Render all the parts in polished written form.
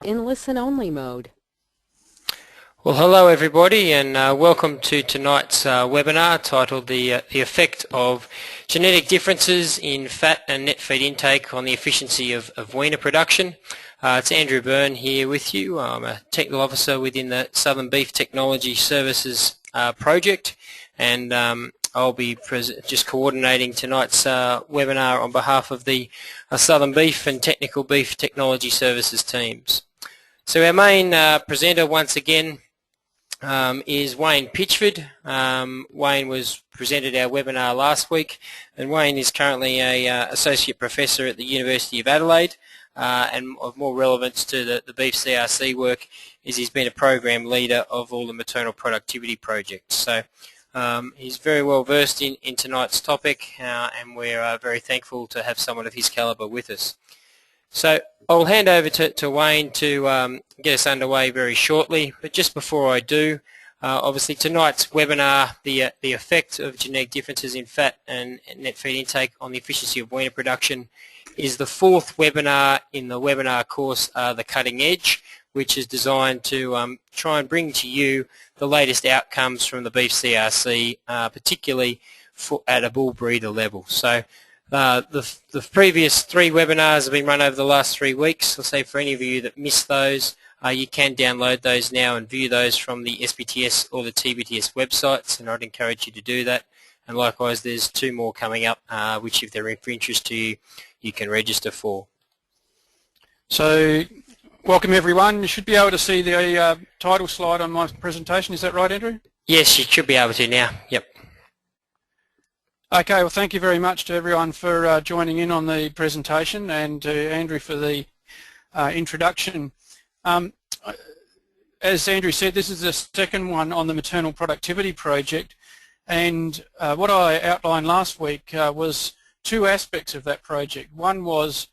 in listen-only mode. Well, hello everybody, and welcome to tonight's webinar titled the Effect of Genetic Differences in Fat and Net Feed Intake on the Efficiency of Weaner Production. It's Andrew Byrne here with you. I'm a Technical Officer within the Southern Beef Technology Services project, and I'll be just coordinating tonight's webinar on behalf of the Southern Beef and Technical Beef Technology Services teams. So our main presenter once again is Wayne Pitchford. Wayne was presented our webinar last week, and Wayne is currently a Associate Professor at the University of Adelaide, and of more relevance to the beef CRC work is he's been a program leader of all the maternal productivity projects. So he's very well versed in tonight's topic, and we're very thankful to have someone of his calibre with us. So I'll hand over to Wayne to get us underway very shortly, but just before I do, obviously tonight's webinar, the effect of genetic differences in fat and net feed intake on the efficiency of weaner production, is the fourth webinar in the webinar course, The Cutting Edge, which is designed to try and bring to you the latest outcomes from the beef CRC, particularly at a bull breeder level. So the previous three webinars have been run over the last 3 weeks. I'll say for any of you that missed those, you can download those now and view those from the SBTS or the TBTS websites, and I'd encourage you to do that. And likewise, there's 2 more coming up, which if they're of interest to you, you can register for. So, welcome everyone. You should be able to see the title slide on my presentation. Is that right, Andrew? Yes, you should be able to now. Yep. Okay, well thank you very much to everyone for joining in on the presentation, and to Andrew for the introduction. As Andrew said, this is the second one on the maternal productivity project, and what I outlined last week was 2 aspects of that project. One was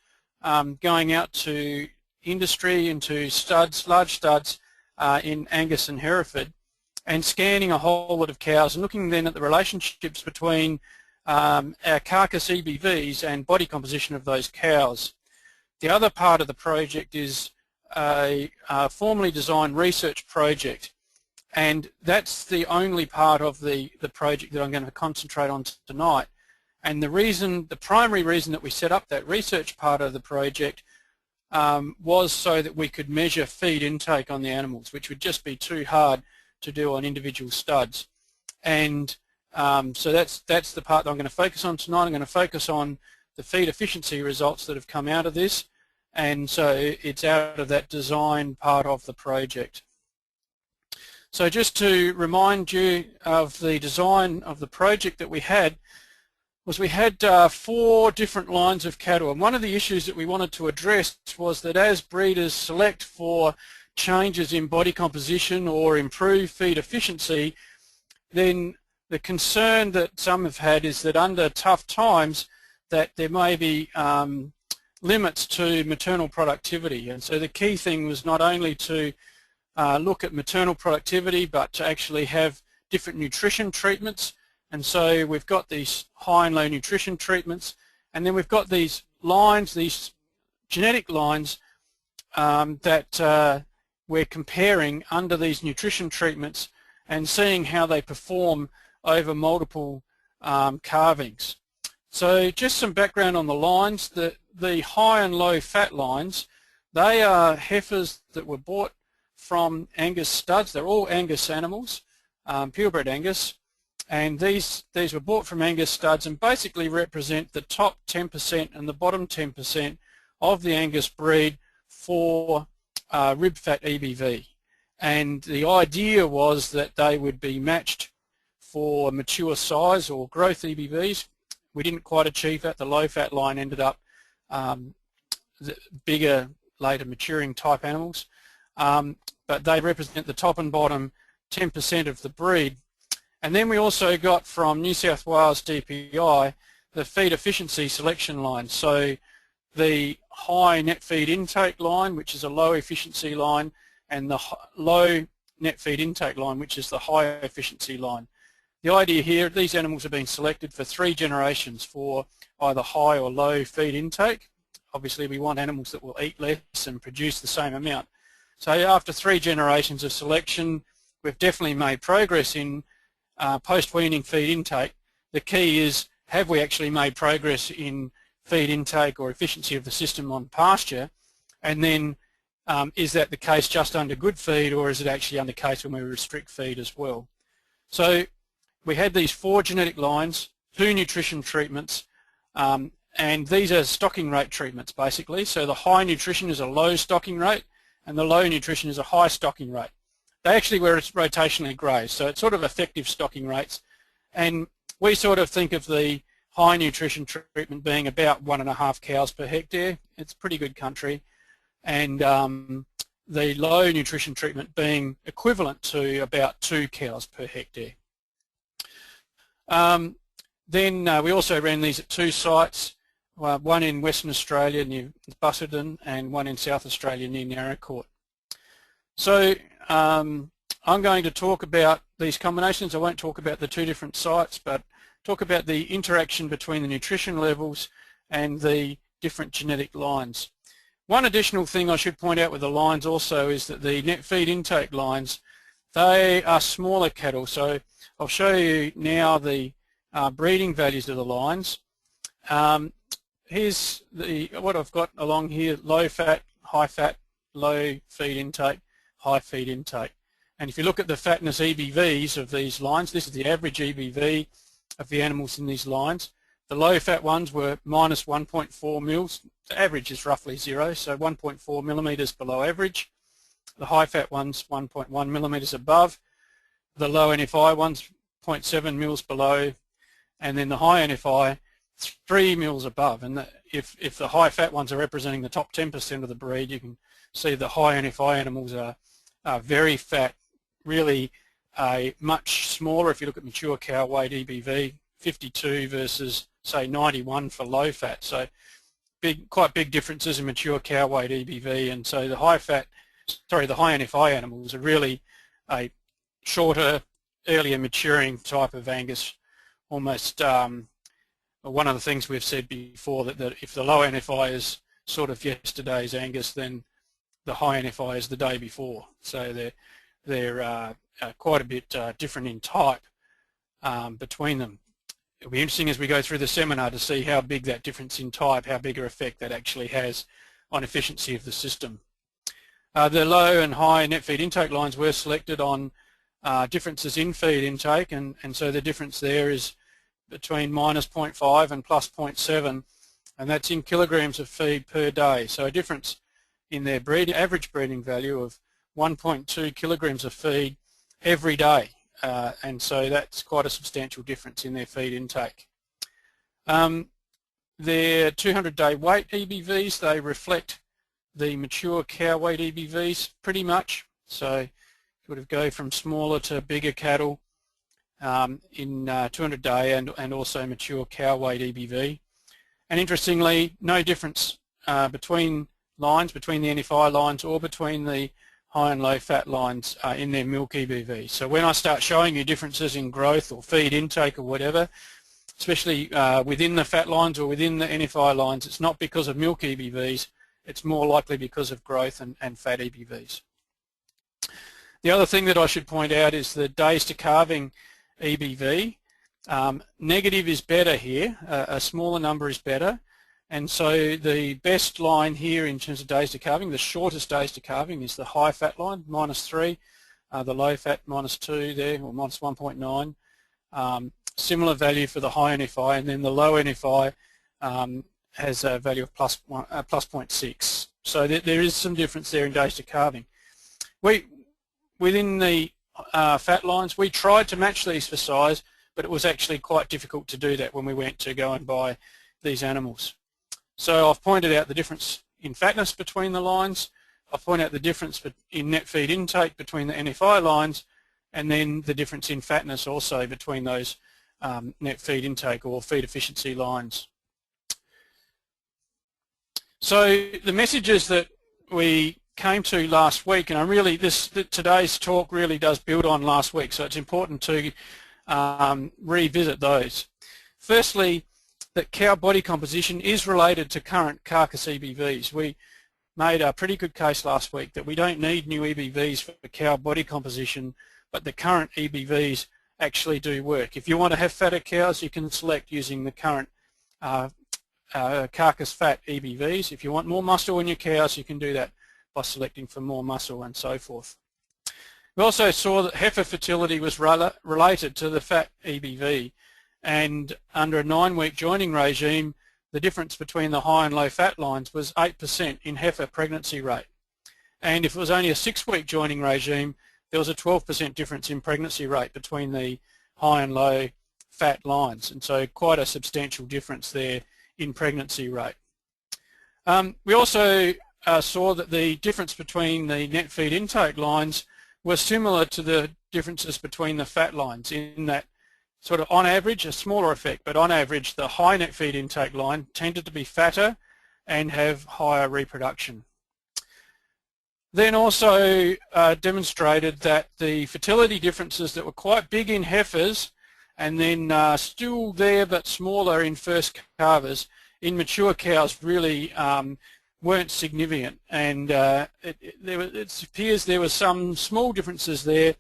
going out to industry, into studs, large studs in Angus and Hereford, and scanning a whole lot of cows and looking then at the relationships between our carcass EBVs and body composition of those cows. The other part of the project is a formally designed research project, and that's the only part of the project that I'm going to concentrate on tonight. And the primary reason that we set up that research part of the project was so that we could measure feed intake on the animals, which would just be too hard to do on individual studs. And so that's the part that I'm going to focus on tonight. I'm going to focus on the feed efficiency results that have come out of this, and so it's out of that design part of the project. So just to remind you of the design of the project that we had, was we had 4 different lines of cattle, and one of the issues that we wanted to address was that as breeders select for changes in body composition or improve feed efficiency, then the concern that some have had is that under tough times that there may be limits to maternal productivity. And so the key thing was not only to look at maternal productivity, but to actually have different nutrition treatments. And so we've got these high and low nutrition treatments, and then we've got these lines, these genetic lines that we're comparing under these nutrition treatments and seeing how they perform over multiple calvings. So just some background on the lines. The high and low fat lines, they are heifers that were bought from Angus studs. They're all Angus animals, purebred Angus, and these were bought from Angus studs and basically represent the top 10% and the bottom 10% of the Angus breed for rib fat EBV. And the idea was that they would be matched for mature size or growth EBVs. We didn't quite achieve that. The low fat line ended up the bigger, later maturing type animals, but they represent the top and bottom 10% of the breed. And then we also got from New South Wales DPI the feed efficiency selection line. So the high net feed intake line, which is a low efficiency line, and the low net feed intake line, which is the high efficiency line. The idea here, these animals have been selected for 3 generations for either high or low feed intake. Obviously we want animals that will eat less and produce the same amount. So after 3 generations of selection, we've definitely made progress in post-weaning feed intake. The key is, have we actually made progress in feed intake or efficiency of the system on pasture? And then is that the case just under good feed, or is it actually under case when we restrict feed as well? So we had these 4 genetic lines, 2 nutrition treatments, and these are stocking rate treatments basically. So the high nutrition is a low stocking rate and the low nutrition is a high stocking rate. They actually were rotationally grazed, so it's sort of effective stocking rates. And we sort of think of the high nutrition treatment being about 1.5 cows per hectare. It's pretty good country. And the low nutrition treatment being equivalent to about 2 cows per hectare. Then we also ran these at 2 sites, one in Western Australia near Busselton and one in South Australia near Narracourt. So I'm going to talk about these combinations. I won't talk about the 2 different sites, but talk about the interaction between the nutrition levels and the different genetic lines. One additional thing I should point out with the lines also is that the net feed intake lines, they are smaller cattle. So I'll show you now the breeding values of the lines. Here's what I've got along here: low fat, low feed intake, high feed intake. And if you look at the fatness EBVs of these lines, this is the average EBV of the animals in these lines. The low fat ones were minus 1.4 mils. The average is roughly 0, so 1.4 millimetres below average. The high fat ones 1.1 millimetres above. The low NFI ones 0.7 mils below, and then the high NFI 3 mils above. And if the high fat ones are representing the top 10% of the breed, you can see the high NFI animals are very fat, really much smaller. If you look at mature cow weight EBV, 52 versus say 91 for low fat. So quite big differences in mature cow weight EBV, and so the high NFI animals are really a shorter, earlier maturing type of Angus. Almost one of the things we've said before, that if the low NFI is sort of yesterday's Angus, then the high NFI is the day before. So they're quite a bit different in type between them. It'll be interesting as we go through the seminar to see how big that difference in type, how big an effect that actually has on efficiency of the system. The low and high net feed intake lines were selected on differences in feed intake, and so the difference there is between minus 0.5 and plus 0.7, and that's in kilograms of feed per day. So a difference in their average breeding value of 1.2 kilograms of feed every day. And so that's quite a substantial difference in their feed intake. Their 200-day weight EBVs, they reflect the mature cow weight EBVs pretty much. So sort of go from smaller to bigger cattle in 200-day and also mature cow weight EBV. And interestingly, no difference between lines, between the NFI lines or between the high and low fat lines in their milk EBV. So when I start showing you differences in growth or feed intake or whatever, especially within the fat lines or within the NFI lines, it's not because of milk EBVs, it's more likely because of growth and fat EBVs. The other thing that I should point out is the days to calving EBV. Negative is better here, a smaller number is better. And so the best line here in terms of days to calving, the shortest days to calving, is the high fat line, -3, the low fat -2 there, or -1.9. Similar value for the high NFI, and then the low NFI has a value of plus 0.6. So there is some difference there in days to calving. Within the fat lines, we tried to match these for size, but it was actually quite difficult to do that when we went to go and buy these animals. So I've pointed out the difference in fatness between the lines. I've pointed out the difference in net feed intake between the NFI lines, and then the difference in fatness also between those net feed intake or feed efficiency lines. So the messages that we came to last week, and today's talk really does build on last week, so it's important to revisit those. Firstly, that cow body composition is related to current carcass EBVs. made a pretty good case last week that we don't need new EBVs for cow body composition, but the current EBVs actually do work. If you want to have fatter cows, you can select using the current carcass fat EBVs. If you want more muscle in your cows, you can do that by selecting for more muscle and so forth. We also saw that heifer fertility was related to the fat EBV, and under a 9-week joining regime, the difference between the high and low fat lines was 8% in heifer pregnancy rate. And if it was only a 6-week joining regime, there was a 12% difference in pregnancy rate between the high and low fat lines, and so quite a substantial difference there in pregnancy rate. We also saw that the difference between the net feed intake lines was similar to the differences between the fat lines, in that sort of on average, a smaller effect, but on average the high net feed intake line tended to be fatter and have higher reproduction. Then also demonstrated that the fertility differences that were quite big in heifers and then still there but smaller in first calvers, in mature cows really weren't significant, and it appears there were some small differences there,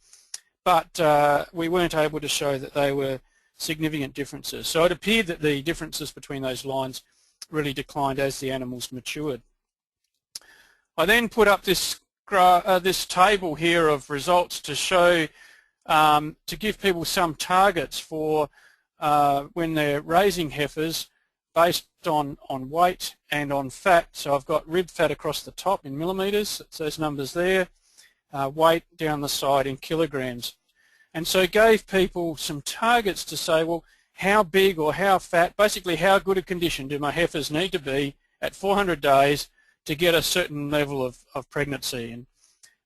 but we weren't able to show that they were significant differences. So it appeared that the differences between those lines really declined as the animals matured. I then put up this table here of results to show, to give people some targets for when they're raising heifers based on weight and on fat. So I've got rib fat across the top in millimetres, that's those numbers there, weight down the side in kilograms. And so gave people some targets to say, well, how big or how fat, basically how good a condition do my heifers need to be at 400 days to get a certain level of pregnancy. And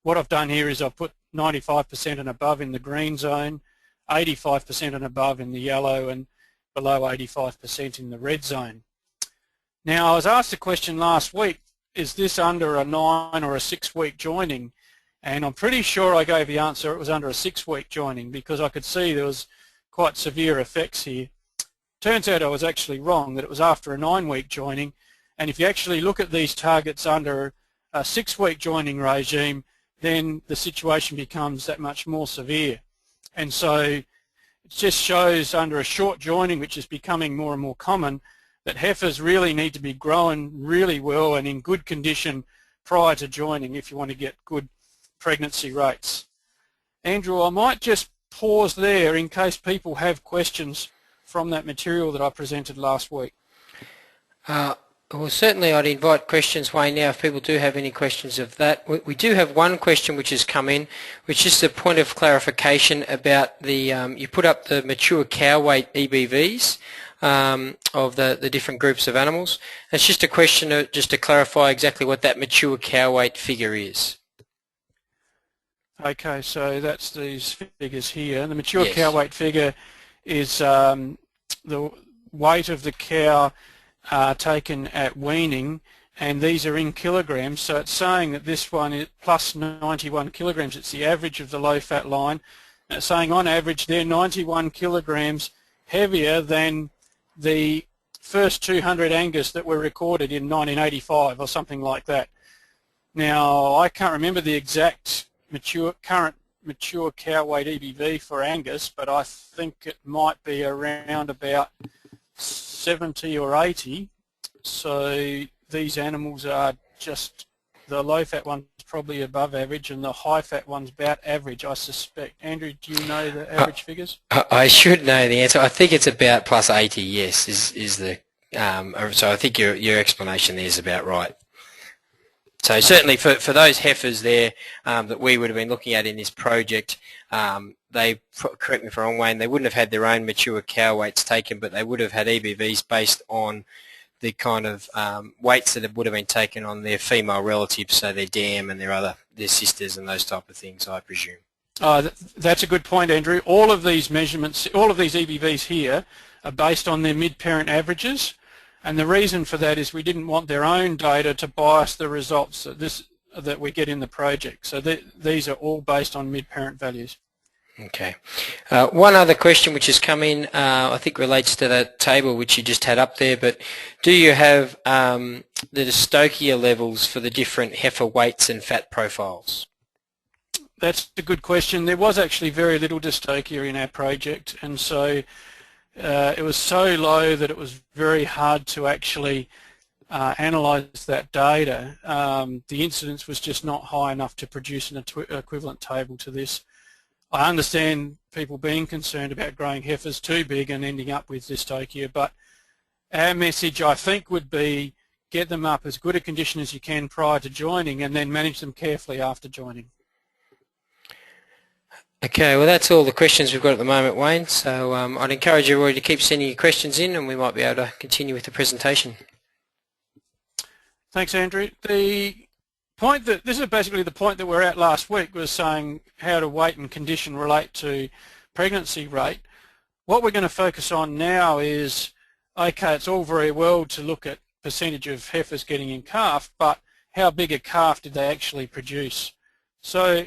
what I've done here is I've put 95% and above in the green zone, 85% and above in the yellow, and below 85% in the red zone. Now, I was asked a question last week, is this under a 9 or a 6-week joining? And I'm pretty sure I gave the answer it was under a 6-week joining, because I could see there was quite severe effects here. Turns out I was actually wrong, that it was after a 9-week joining, and if you actually look at these targets under a 6-week joining regime, then the situation becomes that much more severe. And so it just shows under a short joining, which is becoming more and more common, that heifers really need to be growing really well and in good condition prior to joining if you want to get good pregnancy rates. Andrew, I might just pause there in case people have questions from that material that I presented last week. Well, certainly I'd invite questions, Wayne, now if people do have any questions of that. We do have one question which has come in, which is a point of clarification about the, you put up the mature cow weight EBVs of the different groups of animals. It's just a question just to clarify exactly what that mature cow weight figure is. Okay, so that's these figures here. The mature cow weight figure is the weight of the cow taken at weaning, and these are in kilograms, so it's saying that this one is plus 91 kilograms. It's the average of the low fat line, and it's saying on average they're 91 kilograms heavier than the first 200 Angus that were recorded in 1985 or something like that. Now, I can't remember the exact current mature cow weight EBV for Angus, but I think it might be around about 70 or 80. So these animals are just, the low fat one's probably above average and the high fat one's about average, I suspect. Andrew, do you know the average figures? I should know the answer. I think it's about plus 80, yes, is the, so I think your explanation there is about right. So certainly for those heifers there that we would have been looking at in this project, they, correct me if I'm wrong, Wayne, they wouldn't have had their own mature cow weights taken, but they would have had EBVs based on the kind of weights that would have been taken on their female relatives, so their dam and their sisters and those type of things, I presume. That's a good point, Andrew. All of these measurements, all of these EBVs here are based on their mid-parent averages. And the reason for that is we didn't want their own data to bias the results that we get in the project. So these are all based on mid-parent values. Okay. One other question which has come in, I think relates to that table which you just had up there, but do you have the Dystopia levels for the different heifer weights and fat profiles? That's a good question. There was actually very little Dystopia in our project, and so it was so low that it was very hard to actually analyse that data. The incidence was just not high enough to produce an equivalent table to this. I understand people being concerned about growing heifers too big and ending up with Dystopia, but our message, I think, would be get them up as good a condition as you can prior to joining and then manage them carefully after joining. Okay, well that's all the questions we've got at the moment, Wayne, so I'd encourage everybody to keep sending your questions in and we might be able to continue with the presentation. Thanks, Andrew. This is basically the point that we're at last week, was saying how do weight and condition relate to pregnancy rate. What we're going to focus on now is, okay, it's all very well to look at percentage of heifers getting in calf, but how big a calf did they actually produce? So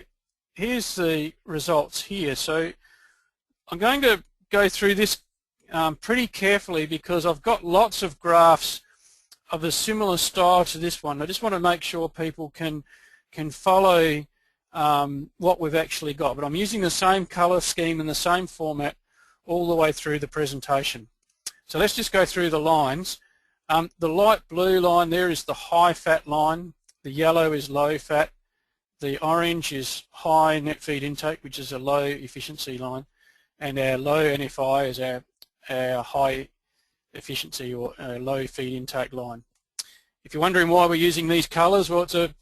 here's the results here. So I'm going to go through this pretty carefully because I've got lots of graphs of a similar style to this one. I just want to make sure people can follow what we've actually got. But I'm using the same colour scheme and the same format all the way through the presentation. So let's just go through the lines. The light blue line there is the high fat line. The yellow is low fat. The orange is high net feed intake, which is a low efficiency line. And our low NFI is our high efficiency or low feed intake line. If you're wondering why we're using these colours, well, it's a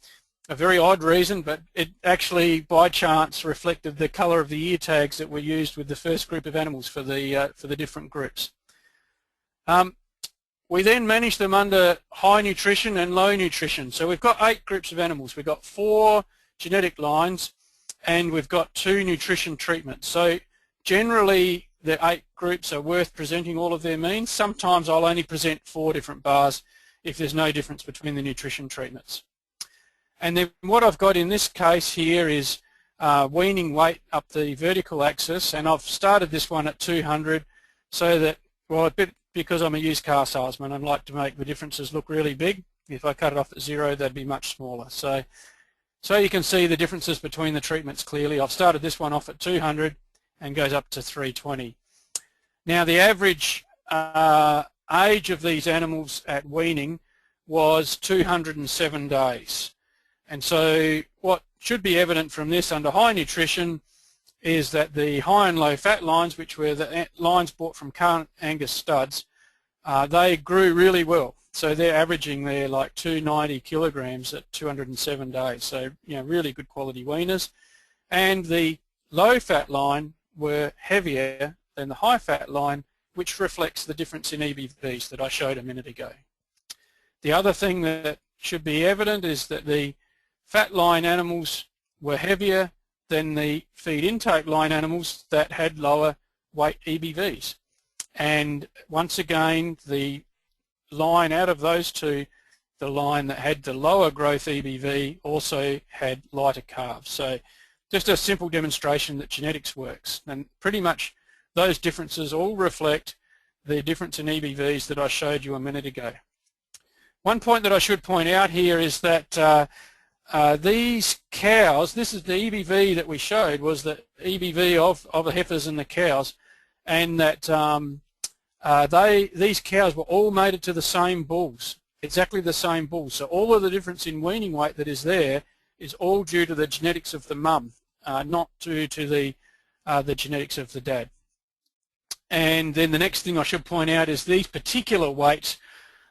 very odd reason, but it actually by chance reflected the colour of the ear tags that were used with the first group of animals for the different groups. We then manage them under high nutrition and low nutrition. So we've got 8 groups of animals. We've got 4 genetic lines and we've got 2 nutrition treatments. So generally the 8 groups are worth presenting all of their means. Sometimes I'll only present 4 different bars if there's no difference between the nutrition treatments. And then what I've got in this case here is weaning weight up the vertical axis, and I've started this one at 200 so that, well, because I'm a used car salesman, I'd like to make the differences look really big. If I cut it off at 0, they'd be much smaller. So you can see the differences between the treatments clearly. I've started this one off at 200 and goes up to 320. Now the average age of these animals at weaning was 207 days. And so what should be evident from this under high nutrition is that the high and low fat lines, which were the lines bought from current Angus studs, they grew really well. So they're averaging there like 290 kilograms at 207 days. So, you know, really good quality weaners. And the low fat line were heavier than the high fat line, which reflects the difference in EBVs that I showed a minute ago. The other thing that should be evident is that the fat line animals were heavier than the feed intake line animals that had lower weight EBVs. And once again, the line out of those two, the line that had the lower growth EBV also had lighter calves. So just a simple demonstration that genetics works, and pretty much those differences all reflect the difference in EBVs that I showed you a minute ago. One point that I should point out here is that these cows, this is the EBV that we showed, was the EBV of the heifers and the cows, and that these cows were all mated to the same bulls, exactly the same bulls. So all of the difference in weaning weight that is there is all due to the genetics of the mum, not due to the genetics of the dad. And then the next thing I should point out is these particular weights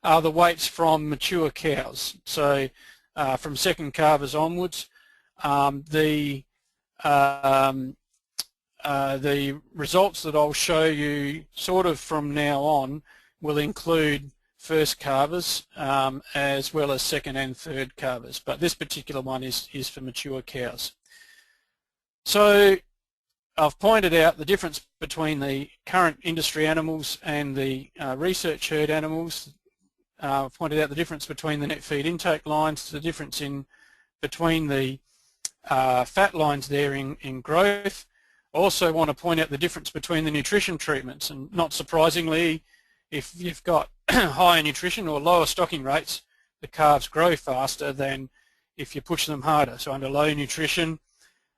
are the weights from mature cows. So from second calvers onwards, the results that I'll show you sort of from now on will include first calvers as well as second and third calvers, but this particular one is for mature cows. So I've pointed out the difference between the current industry animals and the research herd animals. I've pointed out the difference between the net feed intake lines, the difference between the fat lines there in growth. Also want to point out the difference between the nutrition treatments, and not surprisingly, if you've got higher nutrition or lower stocking rates, the calves grow faster than if you push them harder. So under low nutrition,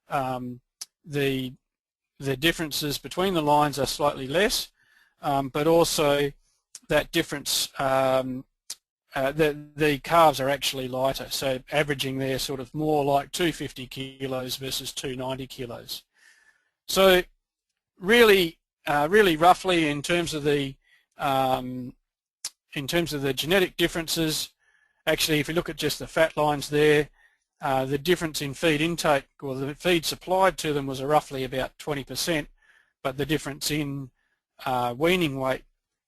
the differences between the lines are slightly less, but also that difference, the calves are actually lighter, so averaging there sort of more like 250 kilos versus 290 kilos. So really, really roughly in terms of the genetic differences, actually if you look at just the fat lines there, the difference in feed intake, or the feed supplied to them, was roughly about 20%, but the difference in weaning weight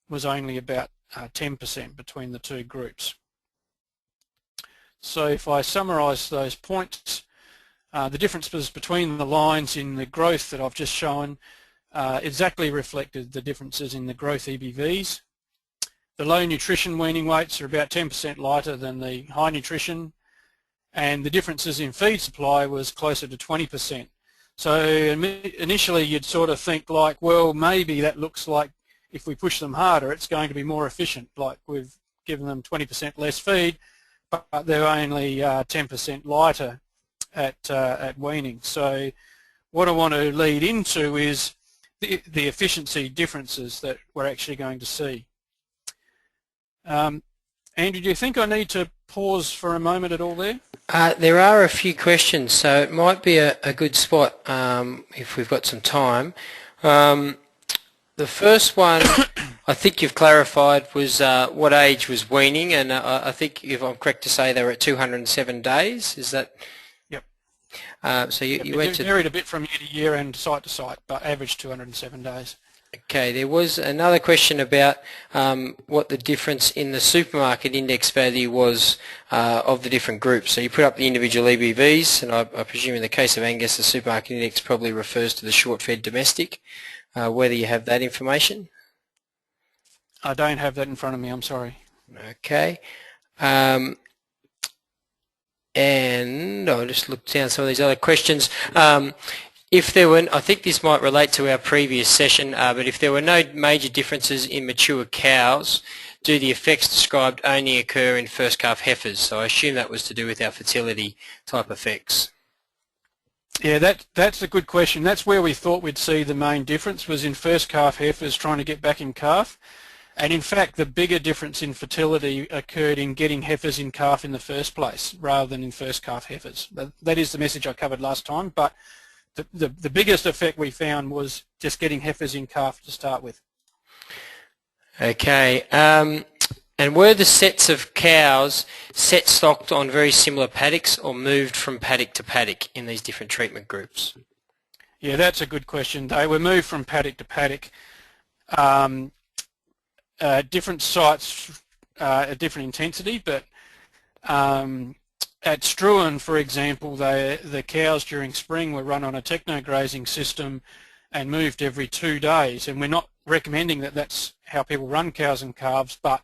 was only about 10% between the two groups. So if I summarise those points, the differences between the lines in the growth that I've just shown exactly reflected the differences in the growth EBVs. The low nutrition weaning weights are about 10% lighter than the high nutrition, and the differences in feed supply was closer to 20%. So initially you'd sort of think like, well, maybe that looks like if we push them harder it's going to be more efficient, like we've given them 20% less feed, but they're only 10% lighter at weaning. So what I want to lead into is the efficiency differences that we're actually going to see. Andrew, do you think I need to pause for a moment at all there? There are a few questions, so it might be a good spot if we've got some time. The first one, I think you've clarified, was what age was weaning, and I think, if I'm correct to say, they were at 207 days. Is that? Yep. So you It went to... varied a bit from year to year and site to site, but averaged 207 days. Okay, there was another question about what the difference in the supermarket index value was of the different groups. So you put up the individual EBVs, and I presume in the case of Angus the supermarket index probably refers to the short-fed domestic, whether you have that information. I don't have that in front of me, I'm sorry. Okay. And I'll just look down some of these other questions. If there were, I think this might relate to our previous session, but if there were no major differences in mature cows, do the effects described only occur in first calf heifers? So I assume that was to do with our fertility type effects. Yeah, that's a good question. That's where we thought we'd see the main difference, was in first calf heifers trying to get back in calf. And in fact, the bigger difference in fertility occurred in getting heifers in calf in the first place, rather than in first calf heifers. That is the message I covered last time, but the biggest effect we found was just getting heifers in calf to start with. Okay, and were the sets of cows set stocked on very similar paddocks or moved from paddock to paddock in these different treatment groups? Yeah, that's a good question. They were moved from paddock to paddock. Different sites at different intensity, but at Struan, for example, the cows during spring were run on a techno-grazing system and moved every 2 days, and we're not recommending that that's how people run cows and calves, but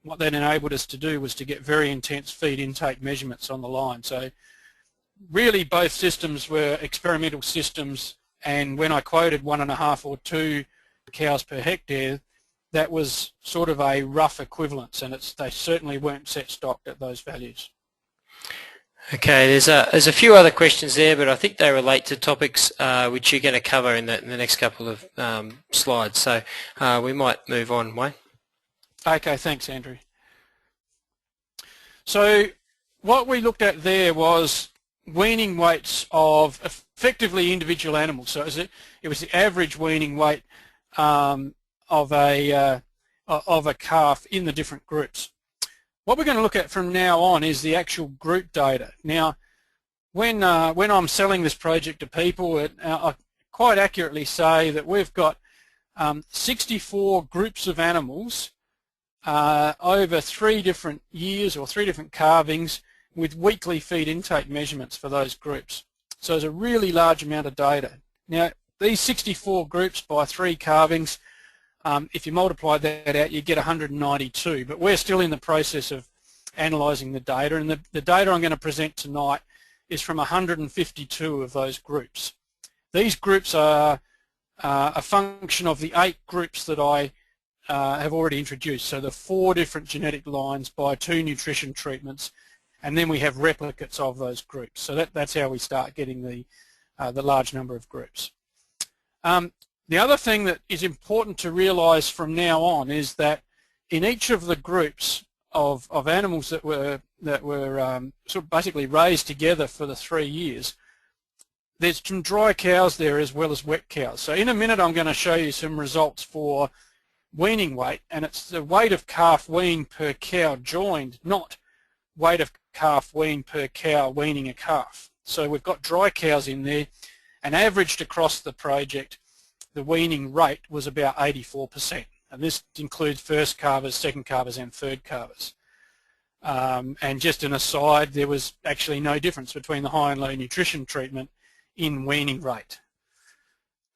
what that enabled us to do was to get very intense feed intake measurements on the line. So really both systems were experimental systems, and when I quoted 1.5 or 2 cows per hectare, that was sort of a rough equivalence, and they certainly weren't set stocked at those values. Okay, there's a few other questions there, but I think they relate to topics which you're going to cover in the next couple of slides. So we might move on, Wayne. Okay, thanks, Andrew. So what we looked at there was weaning weights of effectively individual animals. So it was the average weaning weight of a calf in the different groups. What we're going to look at from now on is the actual group data. Now, when I'm selling this project to people, I quite accurately say that we've got 64 groups of animals over 3 different years or 3 different calvings with weekly feed intake measurements for those groups. So there's a really large amount of data. Now, these 64 groups by 3 calvings, if you multiply that out, you get 192, but we're still in the process of analysing the data, and the data I'm going to present tonight is from 152 of those groups. These groups are a function of the 8 groups that I have already introduced. So the 4 different genetic lines by 2 nutrition treatments, and then we have replicates of those groups. So that's how we start getting the large number of groups. The other thing that is important to realise from now on is that in each of the groups of animals that were sort of basically raised together for the 3 years, there's some dry cows there as well as wet cows. So in a minute I'm going to show you some results for weaning weight, and it's the weight of calf weaned per cow joined, not weight of calf weaned per cow weaning a calf. So we've got dry cows in there, and averaged across the project the weaning rate was about 84%, and this includes first calvers, second calvers and third calvers. And just an aside, there was actually no difference between the high and low nutrition treatment in weaning rate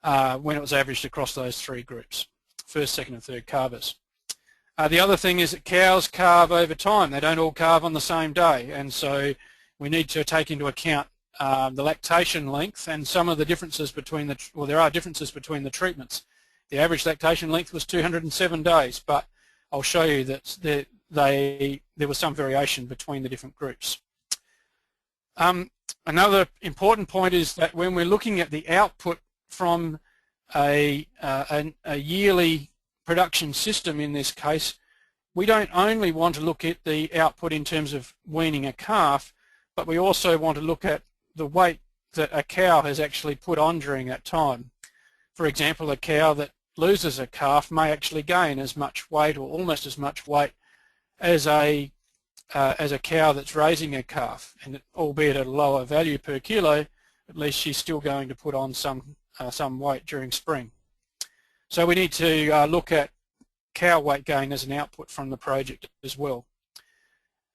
when it was averaged across those 3 groups, first, second and third calvers. The other thing is that cows calve over time. They don't all calve on the same day, and so we need to take into account the lactation length and some of the differences between there are differences between the treatments. The average lactation length was 207 days, but I'll show you that there was some variation between the different groups. Another important point is that when we're looking at the output from a yearly production system in this case, we don't only want to look at the output in terms of weaning a calf, but we also want to look at the weight that a cow has actually put on during that time. For example, a cow that loses a calf may actually gain as much weight or almost as much weight as a cow that's raising a calf, and albeit at a lower value per kilo, at least she's still going to put on some weight during spring. So we need to look at cow weight gain as an output from the project as well.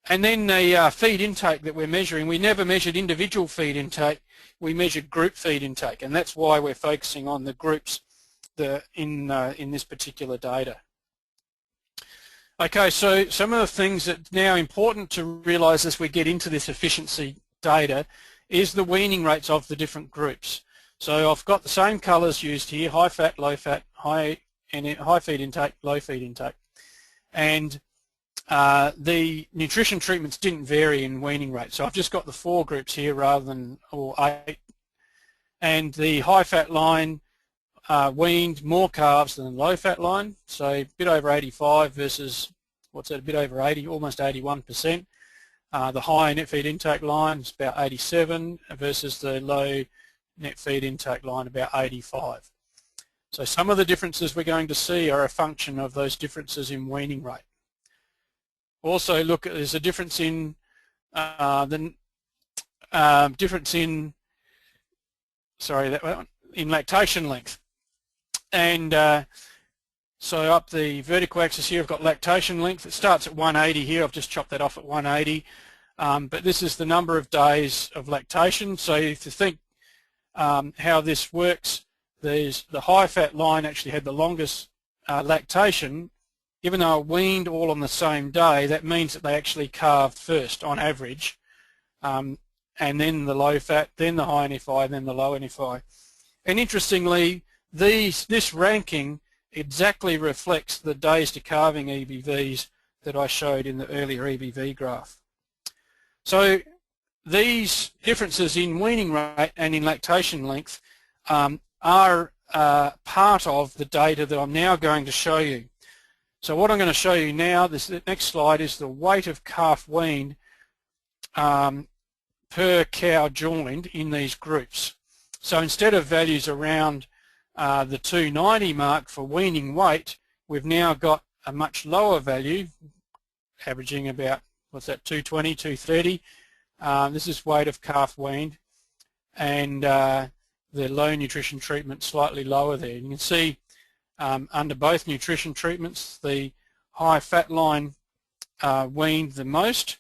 And then the feed intake that we're measuring, we never measured individual feed intake, we measured group feed intake, and that's why we're focusing on the groups in this particular data. Okay, so some of the things that are now important to realise as we get into this efficiency data is the weaning rates of the different groups. So I've got the same colours used here, high fat, low fat, high feed intake, low feed intake. And the nutrition treatments didn't vary in weaning rate. So I've just got the 4 groups here rather than all 8. And the high fat line weaned more calves than the low fat line, so a bit over 85 versus, what's that, a bit over 80, almost 81%. The high net feed intake line is about 87 versus the low net feed intake line about 85. So some of the differences we're going to see are a function of those differences in weaning rate. Also look, there's a difference in in lactation length. And so up the vertical axis here I've got lactation length. It starts at 180 here. I've just chopped that off at 180. But this is the number of days of lactation. So to think how this works, the high fat line actually had the longest lactation. Even though it weaned all on the same day, that means that they actually calved first on average, and then the low fat, then the high NFI, then the low NFI. And interestingly, this ranking exactly reflects the days to calving EBVs that I showed in the earlier EBV graph. So these differences in weaning rate and in lactation length are part of the data that I'm now going to show you. So what I'm going to show you now, the next slide, is the weight of calf weaned per cow joined in these groups. So instead of values around the 290 mark for weaning weight, we've now got a much lower value, averaging about, what's that, 220, 230. This is weight of calf weaned, and the low nutrition treatment slightly lower there. You can see under both nutrition treatments, the high fat line weaned the most,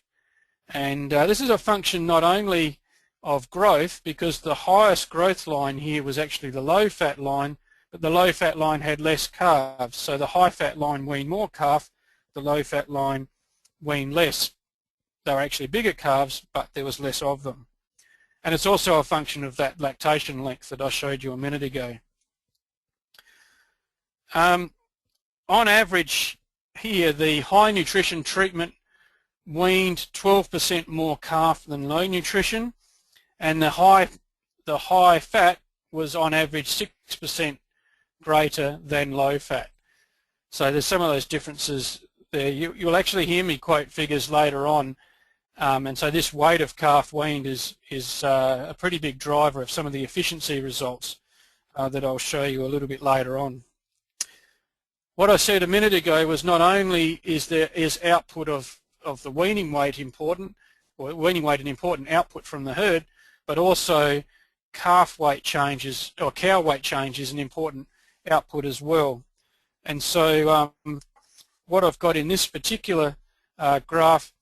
and this is a function not only of growth, because the highest growth line here was actually the low fat line, but the low fat line had less calves. So the high fat line weaned more calf, the low fat line weaned less. They were actually bigger calves, but there was less of them. And it's also a function of that lactation length that I showed you a minute ago. On average here, the high nutrition treatment weaned 12% more calf than low nutrition, and the high fat was on average 6% greater than low fat. So there's some of those differences there. You'll actually hear me quote figures later on, and so this weight of calf weaned is a pretty big driver of some of the efficiency results that I'll show you a little bit later on. What I said a minute ago was not only is output of the weaning weight important, or weaning weight an important output from the herd, but also calf weight changes or cow weight change is an important output as well. And so what I've got in this particular graph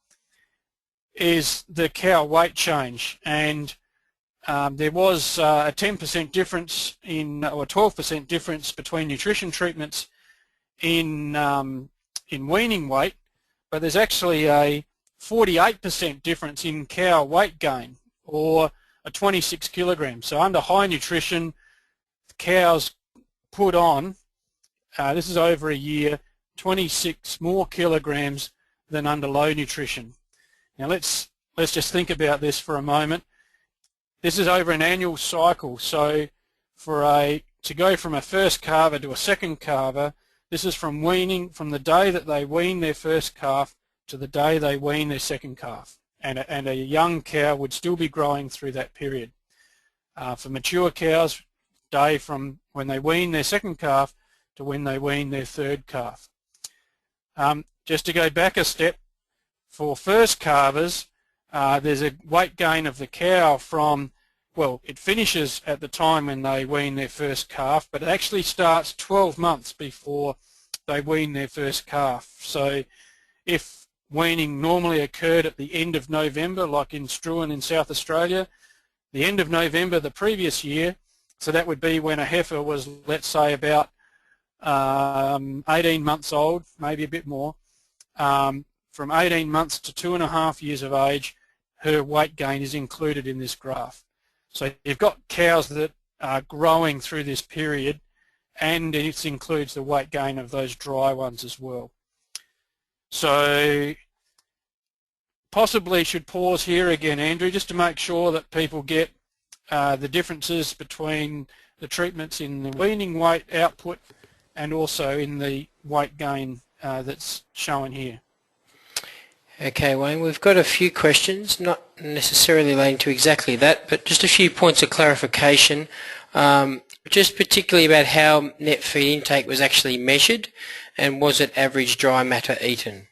is the cow weight change, and there was a 10% difference or 12% difference between nutrition treatments in weaning weight, but there's actually a 48% difference in cow weight gain, or a 26 kilograms. So under high nutrition, cows put on, this is over a year, 26 more kilograms than under low nutrition. Now let's just think about this for a moment. This is over an annual cycle, so to go from a first calver to a second calver, this is from the day that they wean their first calf to the day they wean their second calf. And a young cow would still be growing through that period. For mature cows, day from when they wean their second calf to when they wean their third calf. Just to go back a step, for first calvers, there's a weight gain of the cow from, well, it finishes at the time when they wean their first calf, but it actually starts 12 months before they wean their first calf. So if weaning normally occurred at the end of November, like in Struan in South Australia, the end of November the previous year, so that would be when a heifer was, let's say, about 18 months old, maybe a bit more. From 18 months to 2.5 years of age, her weight gain is included in this graph. So you've got cows that are growing through this period, and it includes the weight gain of those dry ones as well. So possibly should pause here again, Andrew, just to make sure that people get the differences between the treatments in the weaning weight output and also in the weight gain that's shown here. Okay, Wayne, we've got a few questions, not necessarily relating to exactly that, but just a few points of clarification, just particularly about how net feed intake was actually measured, and was it average dry matter eaten?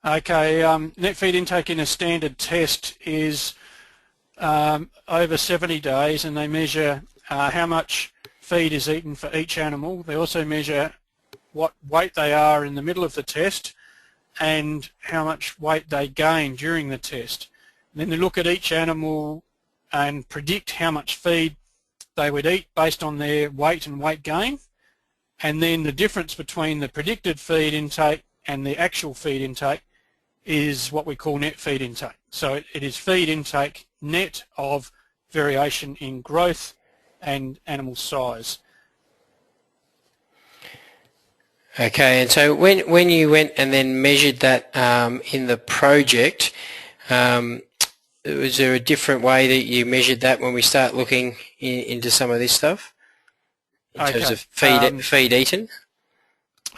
Okay, net feed intake in a standard test is over 70 days, and they measure how much feed is eaten for each animal. They also measure what weight they are in the middle of the test and how much weight they gain during the test. And then they look at each animal and predict how much feed they would eat based on their weight and weight gain, and then the difference between the predicted feed intake and the actual feed intake is what we call net feed intake. So it is feed intake net of variation in growth and animal size. Okay, and so when you went and then measured that in the project, was there a different way that you measured that when we start looking into some of this stuff in terms of feed eaten?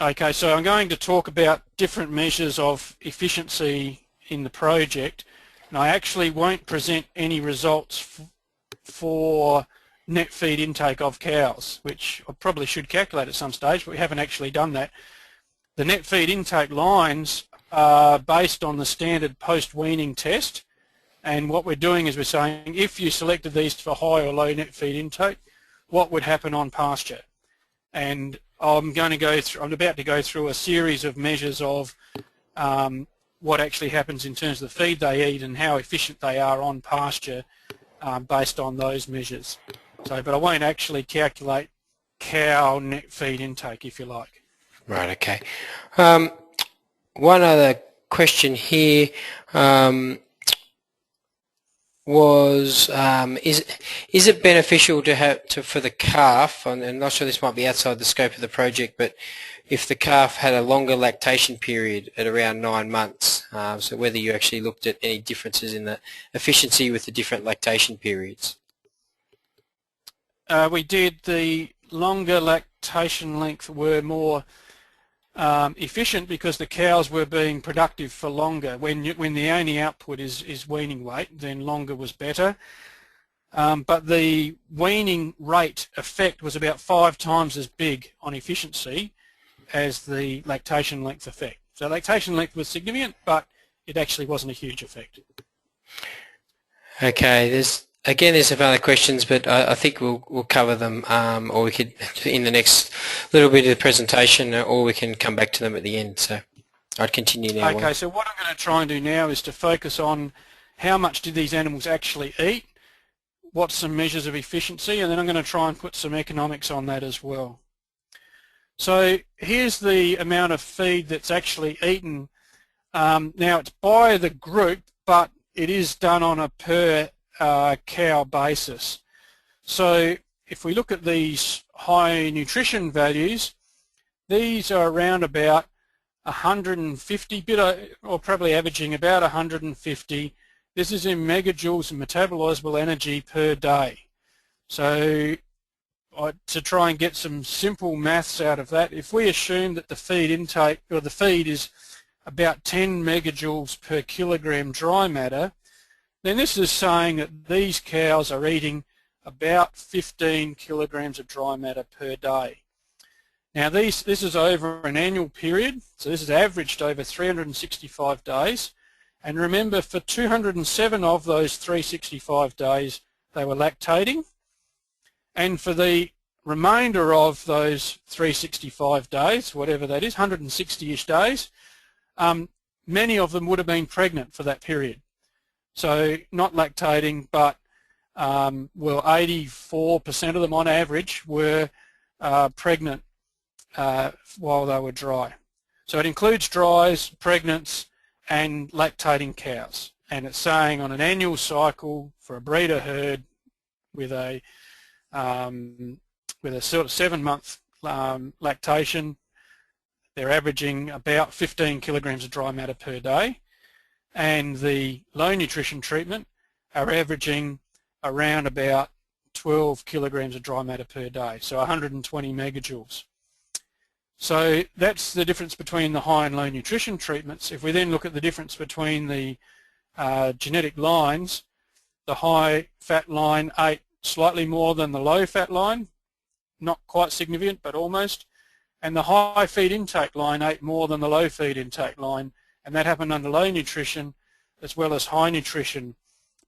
Okay, so I'm going to talk about different measures of efficiency in the project, and I actually won't present any results for net feed intake of cows, which I probably should calculate at some stage, but we haven't actually done that. The net feed intake lines are based on the standard post-weaning test, and what we're doing is we're saying if you selected these for high or low net feed intake, what would happen on pasture? And I'm about to go through a series of measures of what actually happens in terms of the feed they eat and how efficient they are on pasture based on those measures. So, but I won't actually calculate cow net feed intake, if you like. Right, okay. One other question here. was is it beneficial to have for the calf? I'm not sure, this might be outside the scope of the project, but if the calf had a longer lactation period at around 9 months, so whether you actually looked at any differences in the efficiency with the different lactation periods. We did. The longer lactation length were more efficient because the cows were being productive for longer. When the only output is weaning weight, then longer was better. But the weaning rate effect was about 5 times as big on efficiency as the lactation length effect. So lactation length was significant, but it actually wasn't a huge effect. Okay, there's some other questions, but I think we'll cover them, or we could in the next little bit of the presentation, or we can come back to them at the end. So I'd continue now. Okay, so what I'm going to try and do now is to focus on how much did these animals actually eat, what's some measures of efficiency, and then I'm going to try and put some economics on that as well. So here's the amount of feed that's actually eaten. Now it's by the group, but it is done on a per cow basis. So if we look at these high nutrition values, these are around about 150, or probably averaging about 150. This is in megajoules of metabolizable energy per day. So to try and get some simple maths out of that, if we assume that the feed intake, or the feed, is about 10 megajoules per kilogram dry matter, then this is saying that these cows are eating about 15 kilograms of dry matter per day. Now this is over an annual period, so this is averaged over 365 days, and remember, for 207 of those 365 days they were lactating, and for the remainder of those 365 days, whatever that is, 160-ish days, many of them would have been pregnant for that period. So not lactating, but well, 84% of them on average were pregnant while they were dry. So it includes dries, pregnants, and lactating cows. And it's saying on an annual cycle for a breeder herd with a sort of 7-month lactation, they're averaging about 15 kilograms of dry matter per day. And the low nutrition treatment are averaging around about 12 kilograms of dry matter per day, so 120 megajoules. So that's the difference between the high and low nutrition treatments. If we then look at the difference between the genetic lines, the high fat line ate slightly more than the low fat line, not quite significant but almost, and the high feed intake line ate more than the low feed intake line, and that happened under low nutrition as well as high nutrition.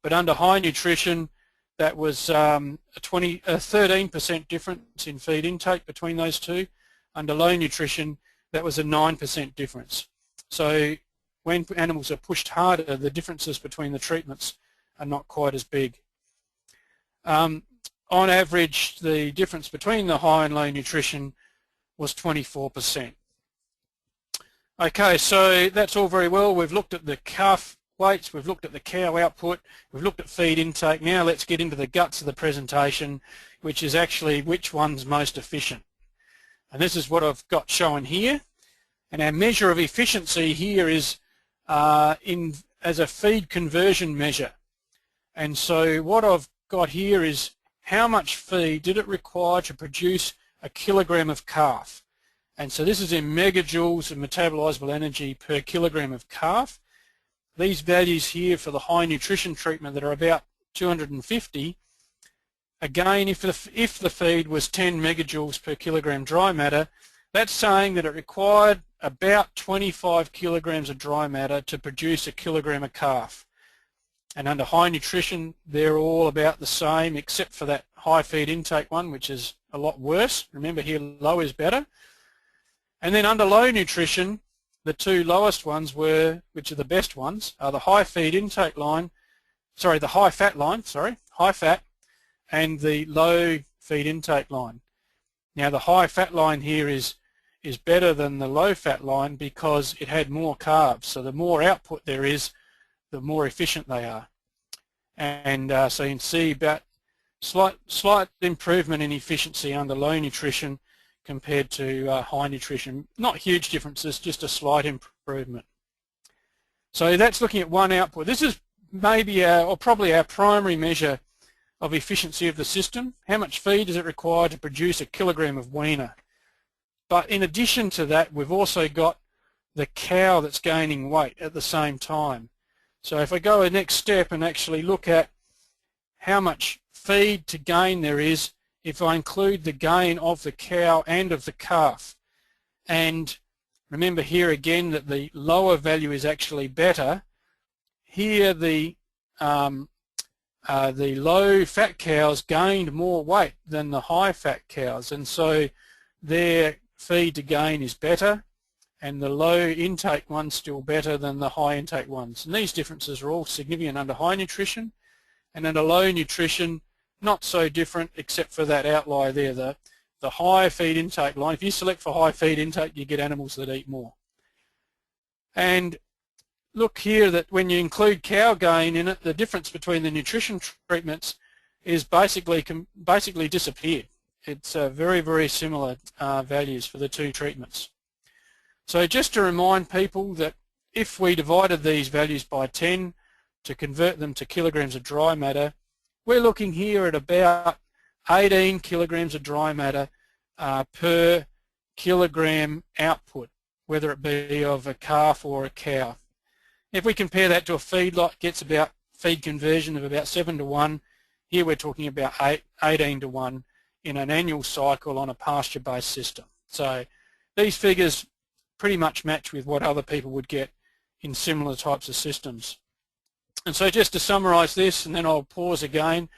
But under high nutrition, that was a 13% difference in feed intake between those two. Under low nutrition, that was a 9% difference. So when animals are pushed harder, the differences between the treatments are not quite as big. On average, the difference between the high and low nutrition was 24%. Okay, so that's all very well. We've looked at the calf weights, we've looked at the cow output, we've looked at feed intake. Now let's get into the guts of the presentation, which is actually which one's most efficient. And this is what I've got shown here. And our measure of efficiency here is as a feed conversion measure. And so what I've got here is how much feed did it require to produce a kilogram of calf. And so this is in megajoules of metabolizable energy per kilogram of calf. These values here for the high nutrition treatment that are about 250. Again, if the feed was 10 megajoules per kilogram dry matter, that's saying that it required about 25 kilograms of dry matter to produce a kilogram of calf. And under high nutrition, they're all about the same, except for that high feed intake one, which is a lot worse. Remember here, low is better. And then under low nutrition, the two lowest ones were, which are the best ones, are the high feed intake line, sorry, the high fat line, sorry, high fat, and the low feed intake line. Now the high fat line here is better than the low fat line because it had more carbs. So the more output there is, the more efficient they are. and so you can see about slight improvement in efficiency under low nutrition compared to high nutrition. Not huge differences, just a slight improvement. So that's looking at one output. This is maybe or probably our primary measure of efficiency of the system. How much feed does it require to produce a kilogram of weaner? But in addition to that, we've also got the cow that's gaining weight at the same time. So if I go a next step and actually look at how much feed to gain there is if I include the gain of the cow and of the calf. And remember here again that the lower value is actually better. Here the low fat cows gained more weight than the high fat cows, and so their feed to gain is better, and the low intake ones still better than the high intake ones. And these differences are all significant under high nutrition, and under low nutrition not so different except for that outlier there, the high feed intake line. If you select for high feed intake, you get animals that eat more. And look here that when you include cow gain in it, the difference between the nutrition treatments is basically disappeared. It's very, very similar values for the two treatments. So just to remind people that if we divided these values by 10 to convert them to kilograms of dry matter, we're looking here at about 18 kilograms of dry matter per kilogram output, whether it be of a calf or a cow. If we compare that to a feedlot, gets about feed conversion of about 7 to 1. Here we're talking about 18 to 1 in an annual cycle on a pasture-based system. So these figures pretty much match with what other people would get in similar types of systems. And so just to summarise this, and then I'll pause again,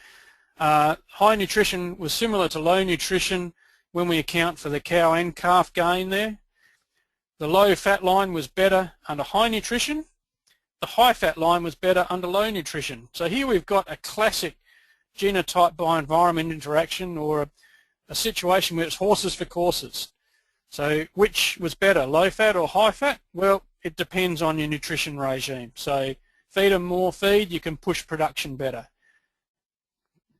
high nutrition was similar to low nutrition when we account for the cow and calf gain there. The low fat line was better under high nutrition. The high fat line was better under low nutrition. So here we've got a classic genotype by environment interaction, or a situation where it's horses for courses. So which was better, low fat or high fat? Well, it depends on your nutrition regime. So feed them more feed, you can push production better.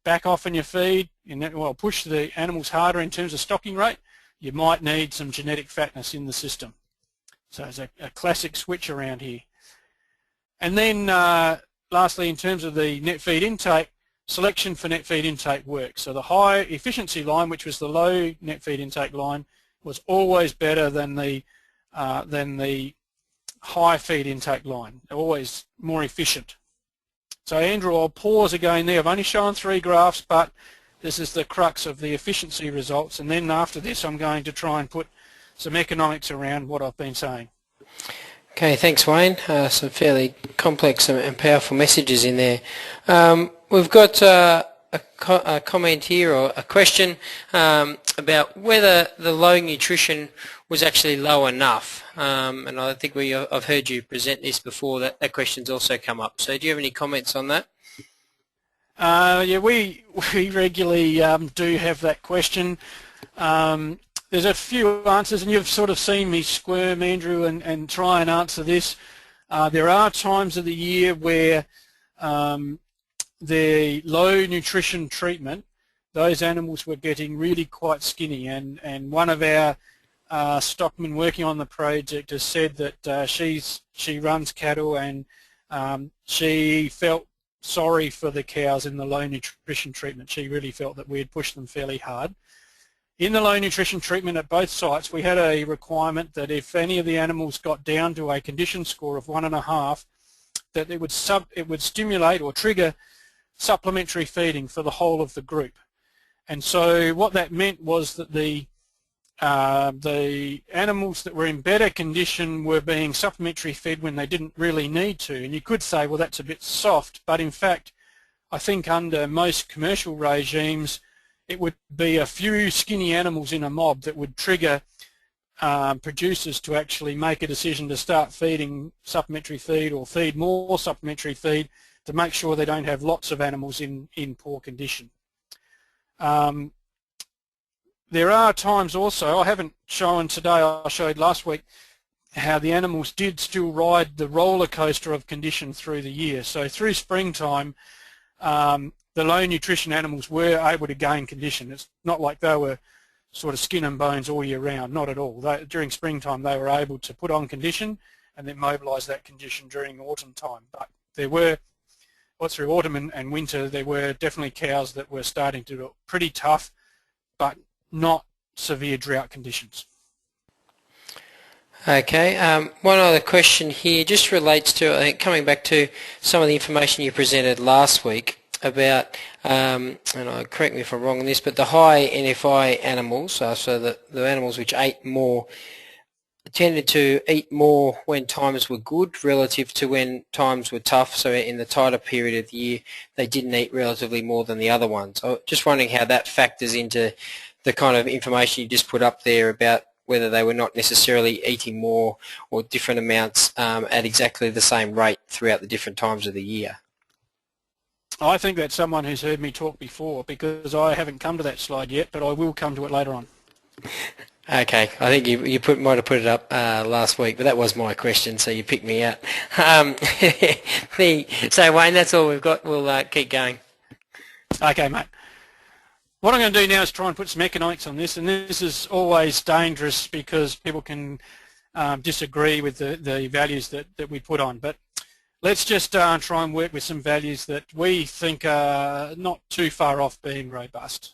Back off on your feed, well, push the animals harder in terms of stocking rate, you might need some genetic fatness in the system. So it's a classic switch around here. And then lastly, in terms of the net feed intake, selection for net feed intake works. So the high efficiency line, which was the low net feed intake line, was always better than the high feed intake line, always more efficient. So Andrew, I'll pause again there. I've only shown 3 graphs, but this is the crux of the efficiency results, and then after this I'm going to try and put some economics around what I've been saying. Okay, thanks Wayne. Some fairly complex and powerful messages in there. We've got a comment here, or a question about whether the low nutrition was actually low enough, and I think I've heard you present this before. That question's also come up. So do you have any comments on that? Yeah, we regularly do have that question. There's a few answers, and you've sort of seen me squirm, Andrew, and try and answer this. There are times of the year where the low nutrition treatment, those animals were getting really quite skinny, and one of our stockmen working on the project has said that she runs cattle, and she felt sorry for the cows in the low nutrition treatment. She really felt that we had pushed them fairly hard. In the low nutrition treatment at both sites, we had a requirement that if any of the animals got down to a condition score of 1.5, that it would stimulate or trigger supplementary feeding for the whole of the group. And so what that meant was that the animals that were in better condition were being supplementary fed when they didn't really need to. And you could say, well, that's a bit soft, but in fact, I think under most commercial regimes, it would be a few skinny animals in a mob that would trigger producers to actually make a decision to start feeding supplementary feed or feed more supplementary feed to make sure they don't have lots of animals in poor condition. There are times also, I haven't shown today, I showed last week, how the animals did still ride the roller coaster of condition through the year. So through springtime, the low nutrition animals were able to gain condition. It's not like they were sort of skin and bones all year round, not at all. During springtime they were able to put on condition and then mobilise that condition during autumn time. But there were, through autumn and winter, there were definitely cows that were starting to look pretty tough, but not severe drought conditions. Okay, one other question here just relates to, I think, coming back to some of the information you presented last week about, and correct me if I'm wrong on this, but the high NFI animals, so the animals which ate more, tended to eat more when times were good relative to when times were tough. So in the tighter period of the year, they didn't eat relatively more than the other ones. I'm just wondering how that factors into the kind of information you just put up there about whether they were not necessarily eating more or different amounts at exactly the same rate throughout the different times of the year. I think that's someone who's heard me talk before, because I haven't come to that slide yet, but I will come to it later on. Okay, I think you might have put it up last week, but that was my question, so you picked me out. So Wayne, that's all we've got. We'll keep going. Okay, mate. What I'm going to do now is try and put some economics on this, and this is always dangerous because people can disagree with the values that we put on. But let's just try and work with some values that we think are not too far off being robust.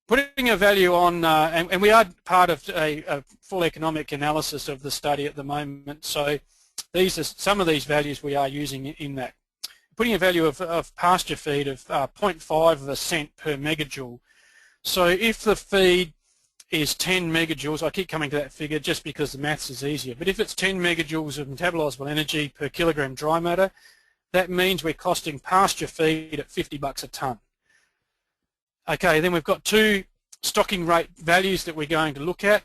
Putting a value on, and we are part of a full economic analysis of the study at the moment, so these are some of these values we are using in that. Putting a value of pasture feed of 0.5 of a cent per megajoule. So if the feed is 10 megajoules, I keep coming to that figure just because the maths is easier, but if it's 10 megajoules of metabolisable energy per kilogram dry matter, that means we're costing pasture feed at $50 a tonne. Okay, then we've got two stocking rate values that we're going to look at.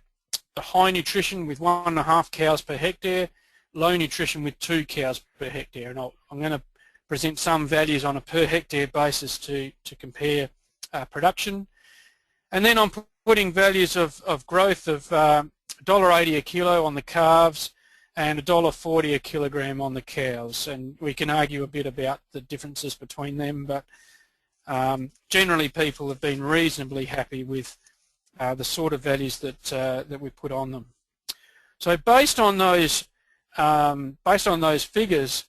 The high nutrition with 1.5 cows per hectare, low nutrition with 2 cows per hectare. And I'm going to present some values on a per hectare basis to compare production. And then I'm putting values of growth of $1.80 a kilo on the calves and $1.40 a kilogram on the cows. And we can argue a bit about the differences between them, but generally people have been reasonably happy with the sort of values that we put on them. So based on those figures,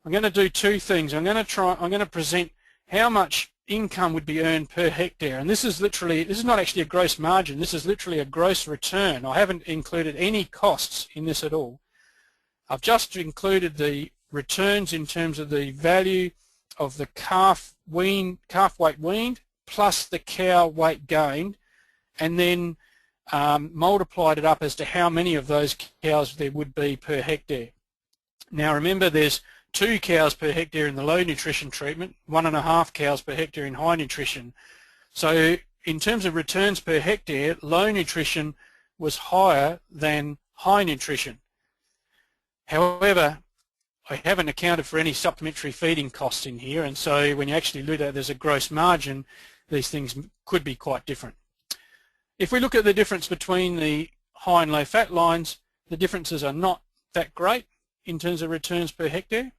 I'm going to do two things. I'm going to present how much income would be earned per hectare, and this is not actually a gross margin, this is literally a gross return. I haven't included any costs in this at all. I've just included the returns in terms of the value of the calf weight weaned plus the cow weight gained, and then multiplied it up as to how many of those cows there would be per hectare. Now remember, there's 2 cows per hectare in the low nutrition treatment, 1.5 cows per hectare in high nutrition. So in terms of returns per hectare, low nutrition was higher than high nutrition. However, I haven't accounted for any supplementary feeding costs in here, and so when you actually look at it, there's a gross margin, these things could be quite different. If we look at the difference between the high and low fat lines, the differences are not that great in terms of returns per hectare.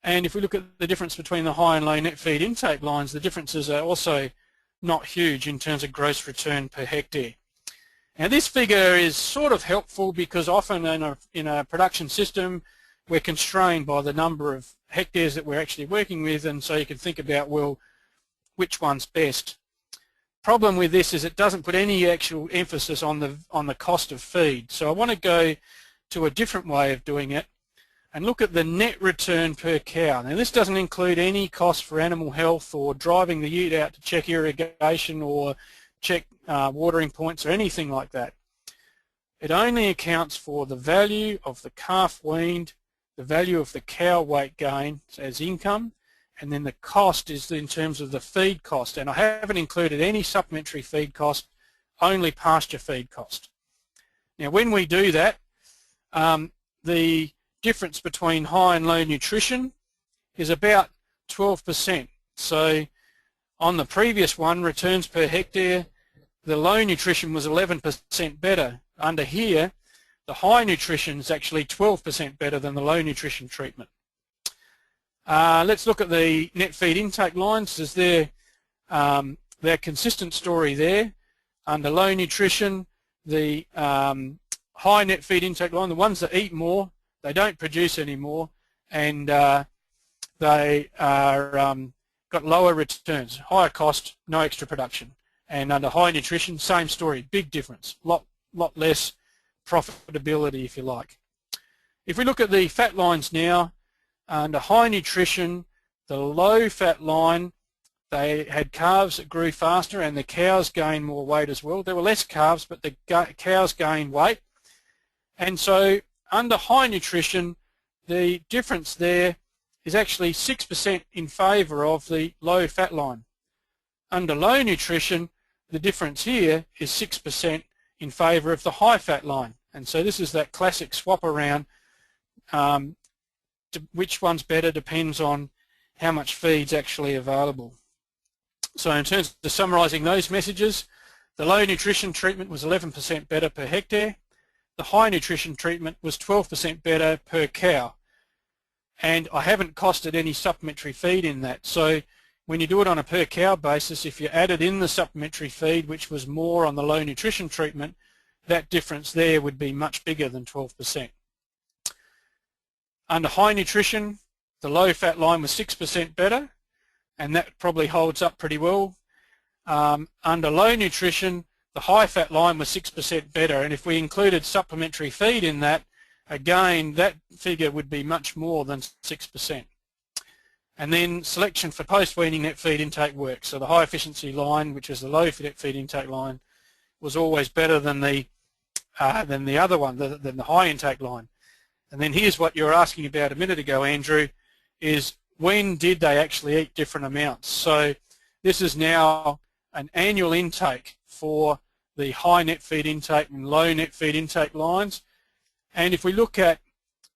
And if we look at the difference between the high and low net feed intake lines, the differences are also not huge in terms of gross return per hectare. Now this figure is sort of helpful because often in a production system we're constrained by the number of hectares that we're actually working with, and so you can think about, well, which one's best. Problem with this is it doesn't put any actual emphasis on the cost of feed. So I want to go to a different way of doing it and look at the net return per cow. Now this doesn't include any cost for animal health or driving the ute out to check irrigation or check watering points or anything like that. It only accounts for the value of the calf weaned, the value of the cow weight gain as income, and then the cost is in terms of the feed cost. And I haven't included any supplementary feed cost, only pasture feed cost. Now when we do that, the difference between high and low nutrition is about 12%. So on the previous one, returns per hectare, the low nutrition was 11% better. Under here, the high nutrition is actually 12% better than the low nutrition treatment. Let's look at the net feed intake lines. There's their consistent story there. Under low nutrition, the high net feed intake line, the ones that eat more, they don't produce anymore, and they are got lower returns, higher cost, no extra production. And under high nutrition, same story, big difference, lot less profitability, if you like. If we look at the fat lines now, under high nutrition, the low fat line, they had calves that grew faster and the cows gained more weight as well. There were less calves, but the cows gained weight. And so under high nutrition, the difference there is actually 6% in favour of the low fat line. Under low nutrition, the difference here is 6% in favour of the high fat line. And so this is that classic swap around. Which one's better depends on how much feed's actually available. So in terms of summarising those messages, the low nutrition treatment was 11% better per hectare. The high nutrition treatment was 12% better per cow. And I haven't costed any supplementary feed in that. So when you do it on a per cow basis, if you added in the supplementary feed, which was more on the low nutrition treatment, that difference there would be much bigger than 12%. Under high nutrition, the low fat line was 6% better, and that probably holds up pretty well. Under low nutrition, the high fat line was 6% better, and if we included supplementary feed in that, again, that figure would be much more than 6%. And then selection for post-weaning net feed intake works. So the high efficiency line, which is the low net feed intake line, was always better than the other one, than the high intake line. And then here's what you were asking about a minute ago, Andrew, is when did they actually eat different amounts? So this is now an annual intake for the high net feed intake and low net feed intake lines. And if we look at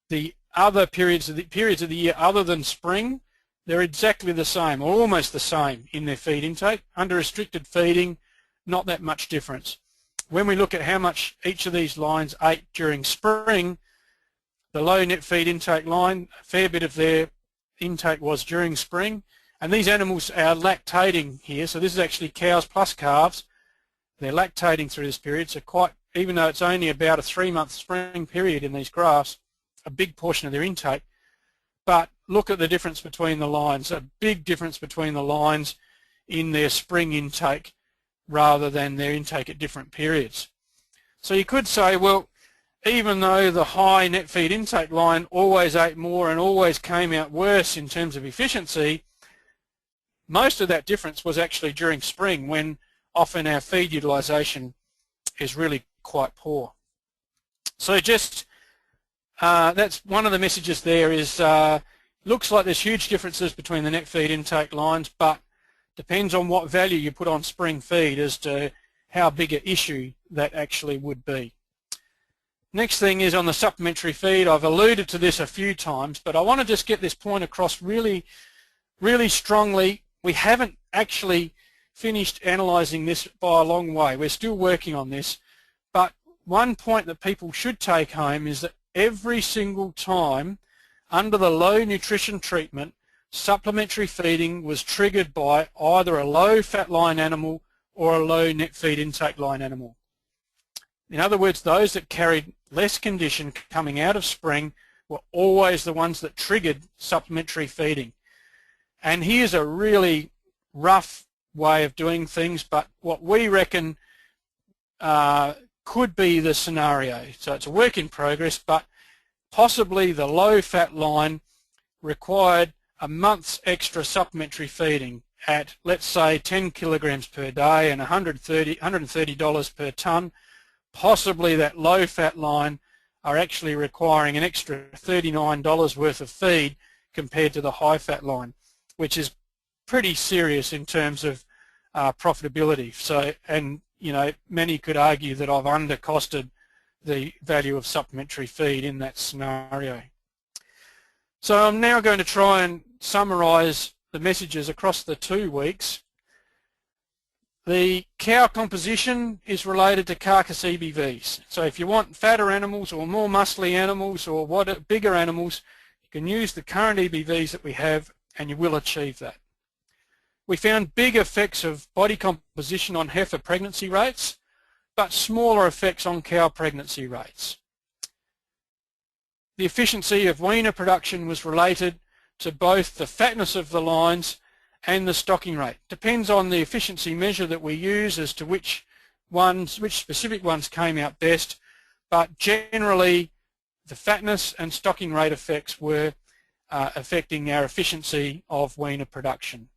the other periods of the year other than spring, they're exactly the same, or almost the same in their feed intake. Under restricted feeding, not that much difference. When we look at how much each of these lines ate during spring, the low net feed intake line, a fair bit of their intake was during spring. And these animals are lactating here, so this is actually cows plus calves. They're lactating through this period, so even though it's only about a 3-month spring period in these graphs, a big portion of their intake. But look at the difference between the lines, a big difference between the lines in their spring intake rather than their intake at different periods. So you could say, well, even though the high net feed intake line always ate more and always came out worse in terms of efficiency, most of that difference was actually during spring, when often our feed utilisation is really quite poor. So just that's one of the messages there is looks like there's huge differences between the net feed intake lines, but depends on what value you put on spring feed as to how big an issue that actually would be. Next thing is on the supplementary feed. I've alluded to this a few times, but I want to just get this point across really, really strongly. We haven't actually finished analysing this by a long way. We're still working on this, but one point that people should take home is that every single time under the low nutrition treatment, supplementary feeding was triggered by either a low fat line animal or a low net feed intake line animal. In other words, those that carried less condition coming out of spring were always the ones that triggered supplementary feeding. And here's a really rough way of doing things, but what we reckon could be the scenario. So it's a work in progress, but possibly the low fat line required a month's extra supplementary feeding at, let's say, 10 kilograms per day and $130 per tonne. Possibly that low fat line are actually requiring an extra $39 worth of feed compared to the high fat line, which is pretty serious in terms of profitability. So, and you know, many could argue that I've undercosted the value of supplementary feed in that scenario. So I'm now going to try and summarise the messages across the 2 weeks. The cow composition is related to carcass EBVs. So if you want fatter animals or more muscly animals or bigger animals, can use the current EBVs that we have and you will achieve that. We found big effects of body composition on heifer pregnancy rates, but smaller effects on cow pregnancy rates. The efficiency of weaner production was related to both the fatness of the lines and the stocking rate. Depends on the efficiency measure that we use as to which specific ones came out best, but generally the fatness and stocking rate effects were affecting our efficiency of weaner production.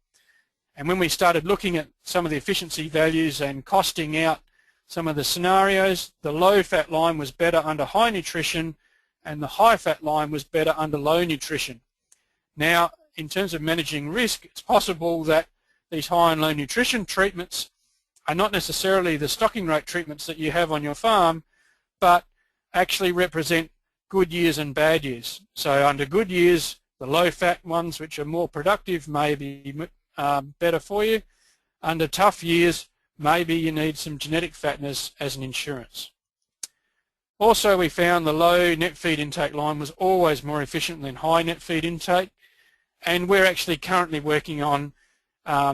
And when we started looking at some of the efficiency values and costing out some of the scenarios, the low fat line was better under high nutrition and the high fat line was better under low nutrition. Now, in terms of managing risk, it's possible that these high and low nutrition treatments are not necessarily the stocking rate treatments that you have on your farm, but actually represent good years and bad years. So under good years, the low fat ones, which are more productive, may be better for you. Under tough years, maybe you need some genetic fatness as an insurance. Also, we found the low net feed intake line was always more efficient than high net feed intake, and we're actually currently working on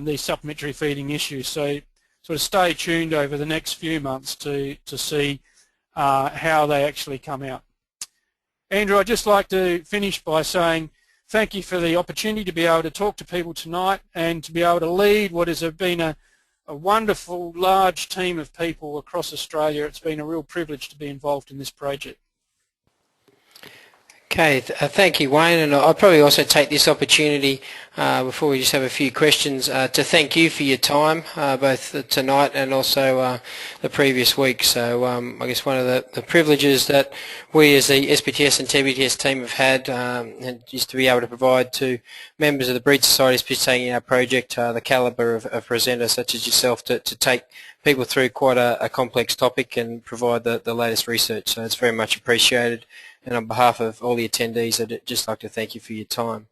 these supplementary feeding issues. So sort of stay tuned over the next few months to see how they actually come out. Andrew, I'd just like to finish by saying thank you for the opportunity to be able to talk to people tonight and to be able to lead what has been a wonderful large team of people across Australia. It's been a real privilege to be involved in this project. Okay, thank you, Wayne, and I'll probably also take this opportunity before we just have a few questions to thank you for your time, both tonight and also the previous week. So I guess one of the privileges that we as the SPTS and TBTS team have had is to be able to provide to members of the Breed Societies participating in our project the calibre of presenters such as yourself to take people through quite a complex topic and provide the latest research. So it's very much appreciated. And on behalf of all the attendees, I'd just like to thank you for your time.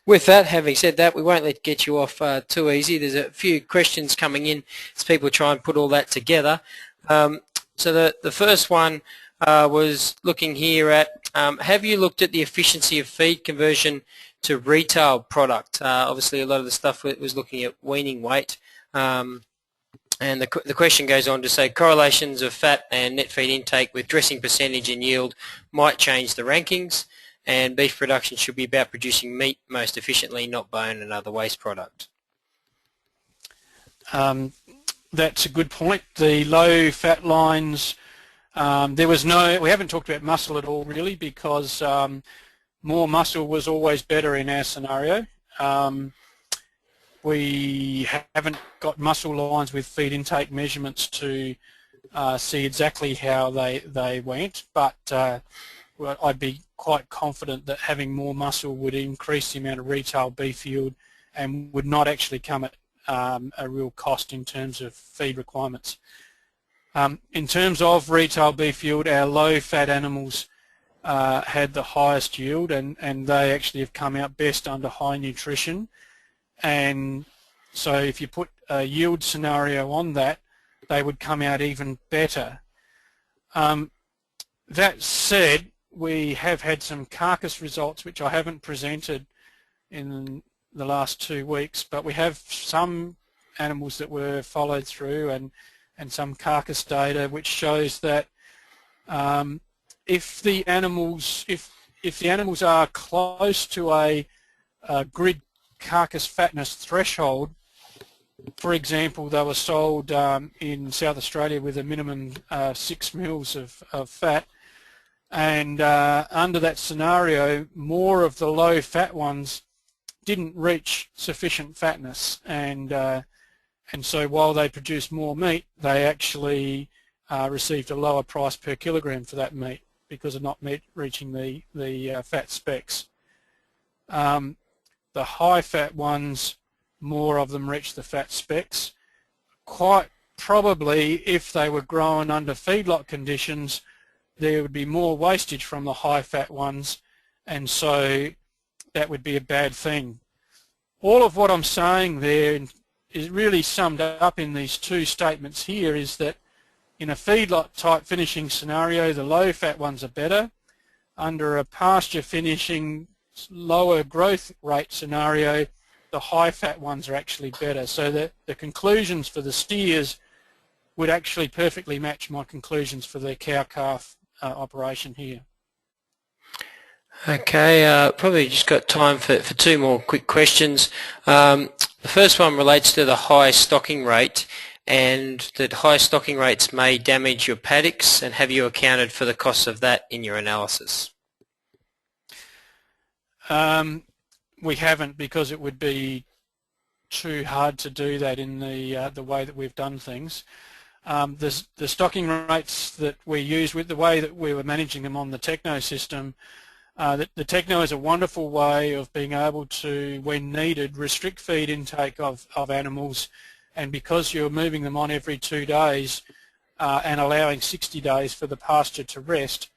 With that, having said that, we won't get you off too easy. There's a few questions coming in as people try and put all that together. So the first one was looking here at, have you looked at the efficiency of feed conversion to retail product? Obviously, a lot of the stuff was looking at weaning weight. And the question goes on to say correlations of fat and net feed intake with dressing percentage and yield might change the rankings, and beef production should be about producing meat most efficiently, not bone and other waste product. That's a good point. The low fat lines, we haven't talked about muscle at all really, because more muscle was always better in our scenario. We haven't got muscle lines with feed intake measurements to see exactly how they went, but well, I'd be quite confident that having more muscle would increase the amount of retail beef yield and would not actually come at a real cost in terms of feed requirements. In terms of retail beef yield, our low-fat animals had the highest yield, and they actually have come out best under high nutrition. And so if you put a yield scenario on that, they would come out even better. That said, we have had some carcass results which I haven't presented in the last 2 weeks, but we have some animals that were followed through and some carcass data which shows that if the animals are close to a grid carcass fatness threshold, for example, they were sold in South Australia with a minimum 6 mils of fat, and under that scenario, more of the low fat ones didn't reach sufficient fatness, and so while they produced more meat, they actually received a lower price per kilogram for that meat because of not reaching the fat specs. The high fat ones, more of them reach the fat specs. Quite probably if they were grown under feedlot conditions, there would be more wastage from the high fat ones, and so that would be a bad thing. All of what I'm saying there is really summed up in these two statements here, is that in a feedlot type finishing scenario, the low fat ones are better. under a pasture finishing lower growth rate scenario, the high fat ones are actually better. So that the conclusions for the steers would actually perfectly match my conclusions for the cow-calf operation here. Okay, probably just got time for two more quick questions. The first one relates to the high stocking rate, and that high stocking rates may damage your paddocks, and have you accounted for the costs of that in your analysis? We haven't, because it would be too hard to do that in the way that we've done things. The stocking rates that we use, with the way that we were managing them on the Techno system, the Techno is a wonderful way of being able to, when needed, restrict feed intake of animals, and because you're moving them on every 2 days and allowing 60 days for the pasture to rest,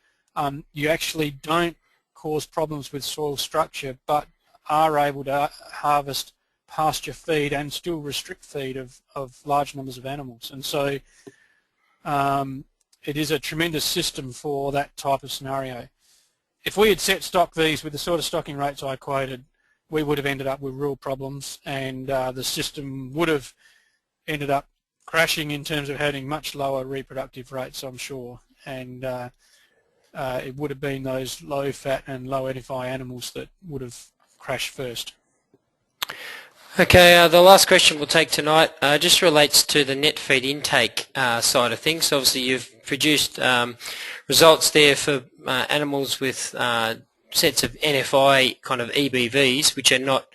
you actually don't cause problems with soil structure, but are able to harvest pasture feed and still restrict feed of large numbers of animals. And so it is a tremendous system for that type of scenario. If we had set stock these with the sort of stocking rates I quoted, we would have ended up with real problems, and the system would have ended up crashing in terms of having much lower reproductive rates, I'm sure, and it would have been those low fat and low NFI animals that would have crashed first. Okay, the last question we'll take tonight just relates to the net feed intake side of things. Obviously you've produced results there for animals with sets of NFI kind of EBVs, which are not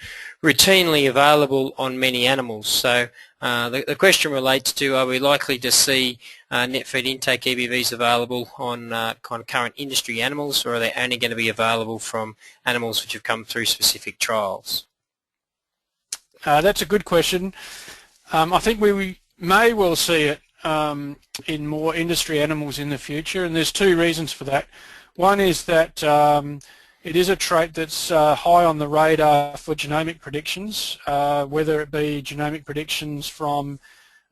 routinely available on many animals. So the question relates to, are we likely to see net feed intake EBVs available on kind of current industry animals, or are they only going to be available from animals which have come through specific trials? That's a good question. I think we may well see it in more industry animals in the future, and there's two reasons for that. One is that it is a trait that's high on the radar for genomic predictions, whether it be genomic predictions from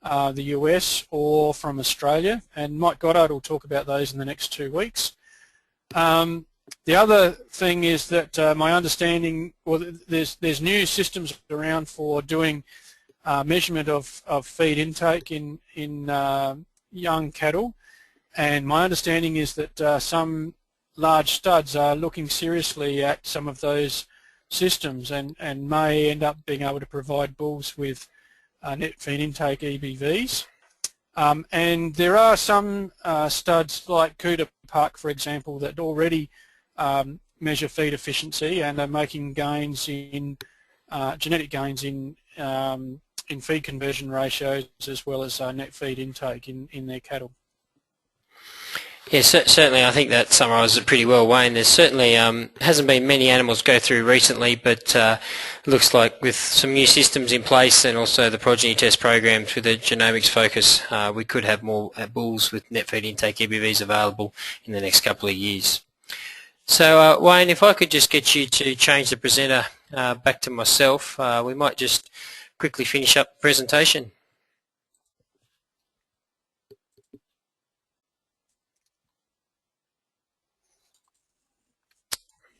the US or from Australia, and Mike Goddard will talk about those in the next 2 weeks. The other thing is that my understanding, well, there's new systems around for doing measurement of feed intake in young cattle, and my understanding is that some large studs are looking seriously at some of those systems and may end up being able to provide bulls with net feed intake EBVs. And there are some studs like Cooter Park, for example, that already measure feed efficiency and are making gains in genetic gains in feed conversion ratios as well as net feed intake in their cattle. Yes, certainly. I think that summarises it pretty well, Wayne. There's certainly hasn't been many animals go through recently, but it looks like with some new systems in place and also the progeny test programs with the genomics focus, we could have more bulls with net feed intake EBVs available in the next couple of years. So Wayne, if I could just get you to change the presenter back to myself, we might just quickly finish up the presentation.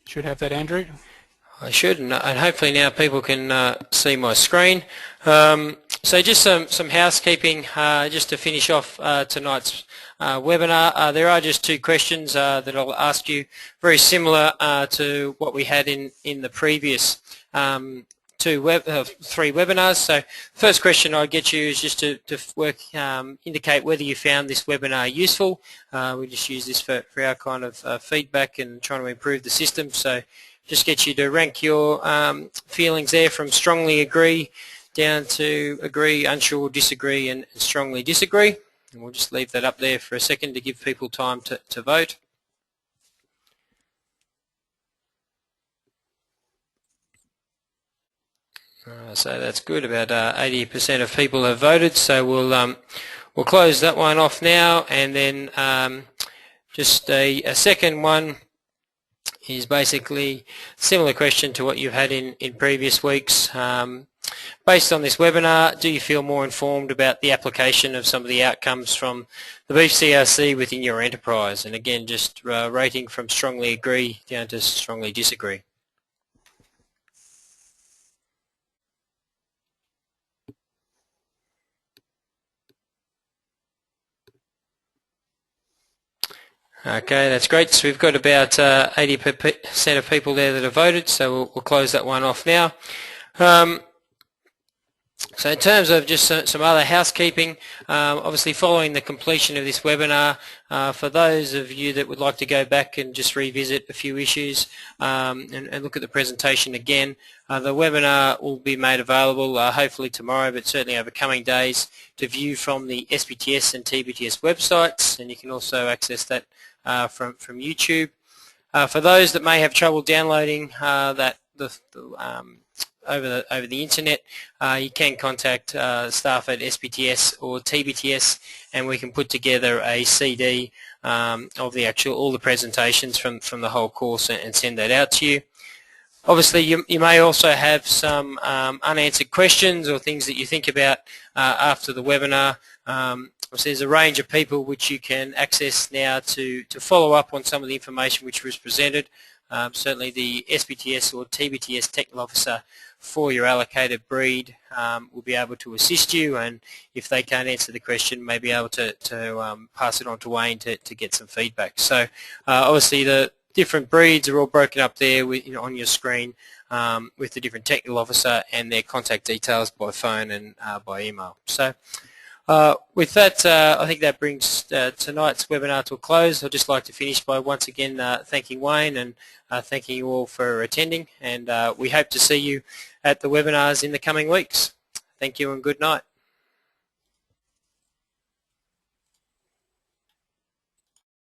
Should have that, Andrew. I should, and hopefully now people can see my screen. So just some housekeeping just to finish off tonight's webinar. There are just two questions that I'll ask you, very similar to what we had in the previous three webinars. So first question I'd get you is just to indicate whether you found this webinar useful. We just use this for our kind of feedback and trying to improve the system. So just get you to rank your feelings there from strongly agree down to agree, unsure, disagree, and strongly disagree. And we'll just leave that up there for a second to give people time to vote. So that's good. About 80% of people have voted. So we'll close that one off now, and then just a second one is basically similar question to what you've had in previous weeks, based on this webinar, do you feel more informed about the application of some of the outcomes from the beef CRC within your enterprise? And again, just rating from strongly agree down to strongly disagree. Okay, that's great. So we've got about 80% of people there that have voted, so we'll close that one off now. So in terms of just some other housekeeping, obviously following the completion of this webinar, for those of you that would like to go back and just revisit a few issues and look at the presentation again, the webinar will be made available hopefully tomorrow, but certainly over coming days, to view from the SPTS and TBTS websites, and you can also access that from YouTube. For those that may have trouble downloading over the internet, you can contact staff at SPTS or TBTS, and we can put together a CD of all the presentations from the whole course and send that out to you. Obviously, you may also have some unanswered questions or things that you think about after the webinar. There's a range of people which you can access now to follow up on some of the information which was presented. Certainly the SPTS or TBTS Technical Officer for your allocated breed will be able to assist you, and if they can't answer the question, may be able to pass it on to Wayne to get some feedback. So obviously the different breeds are all broken up there on your screen with the different technical officer and their contact details by phone and by email. So with that, I think that brings tonight's webinar to a close. I'd just like to finish by once again thanking Wayne and thanking you all for attending, and we hope to see you at the webinars in the coming weeks. Thank you and good night.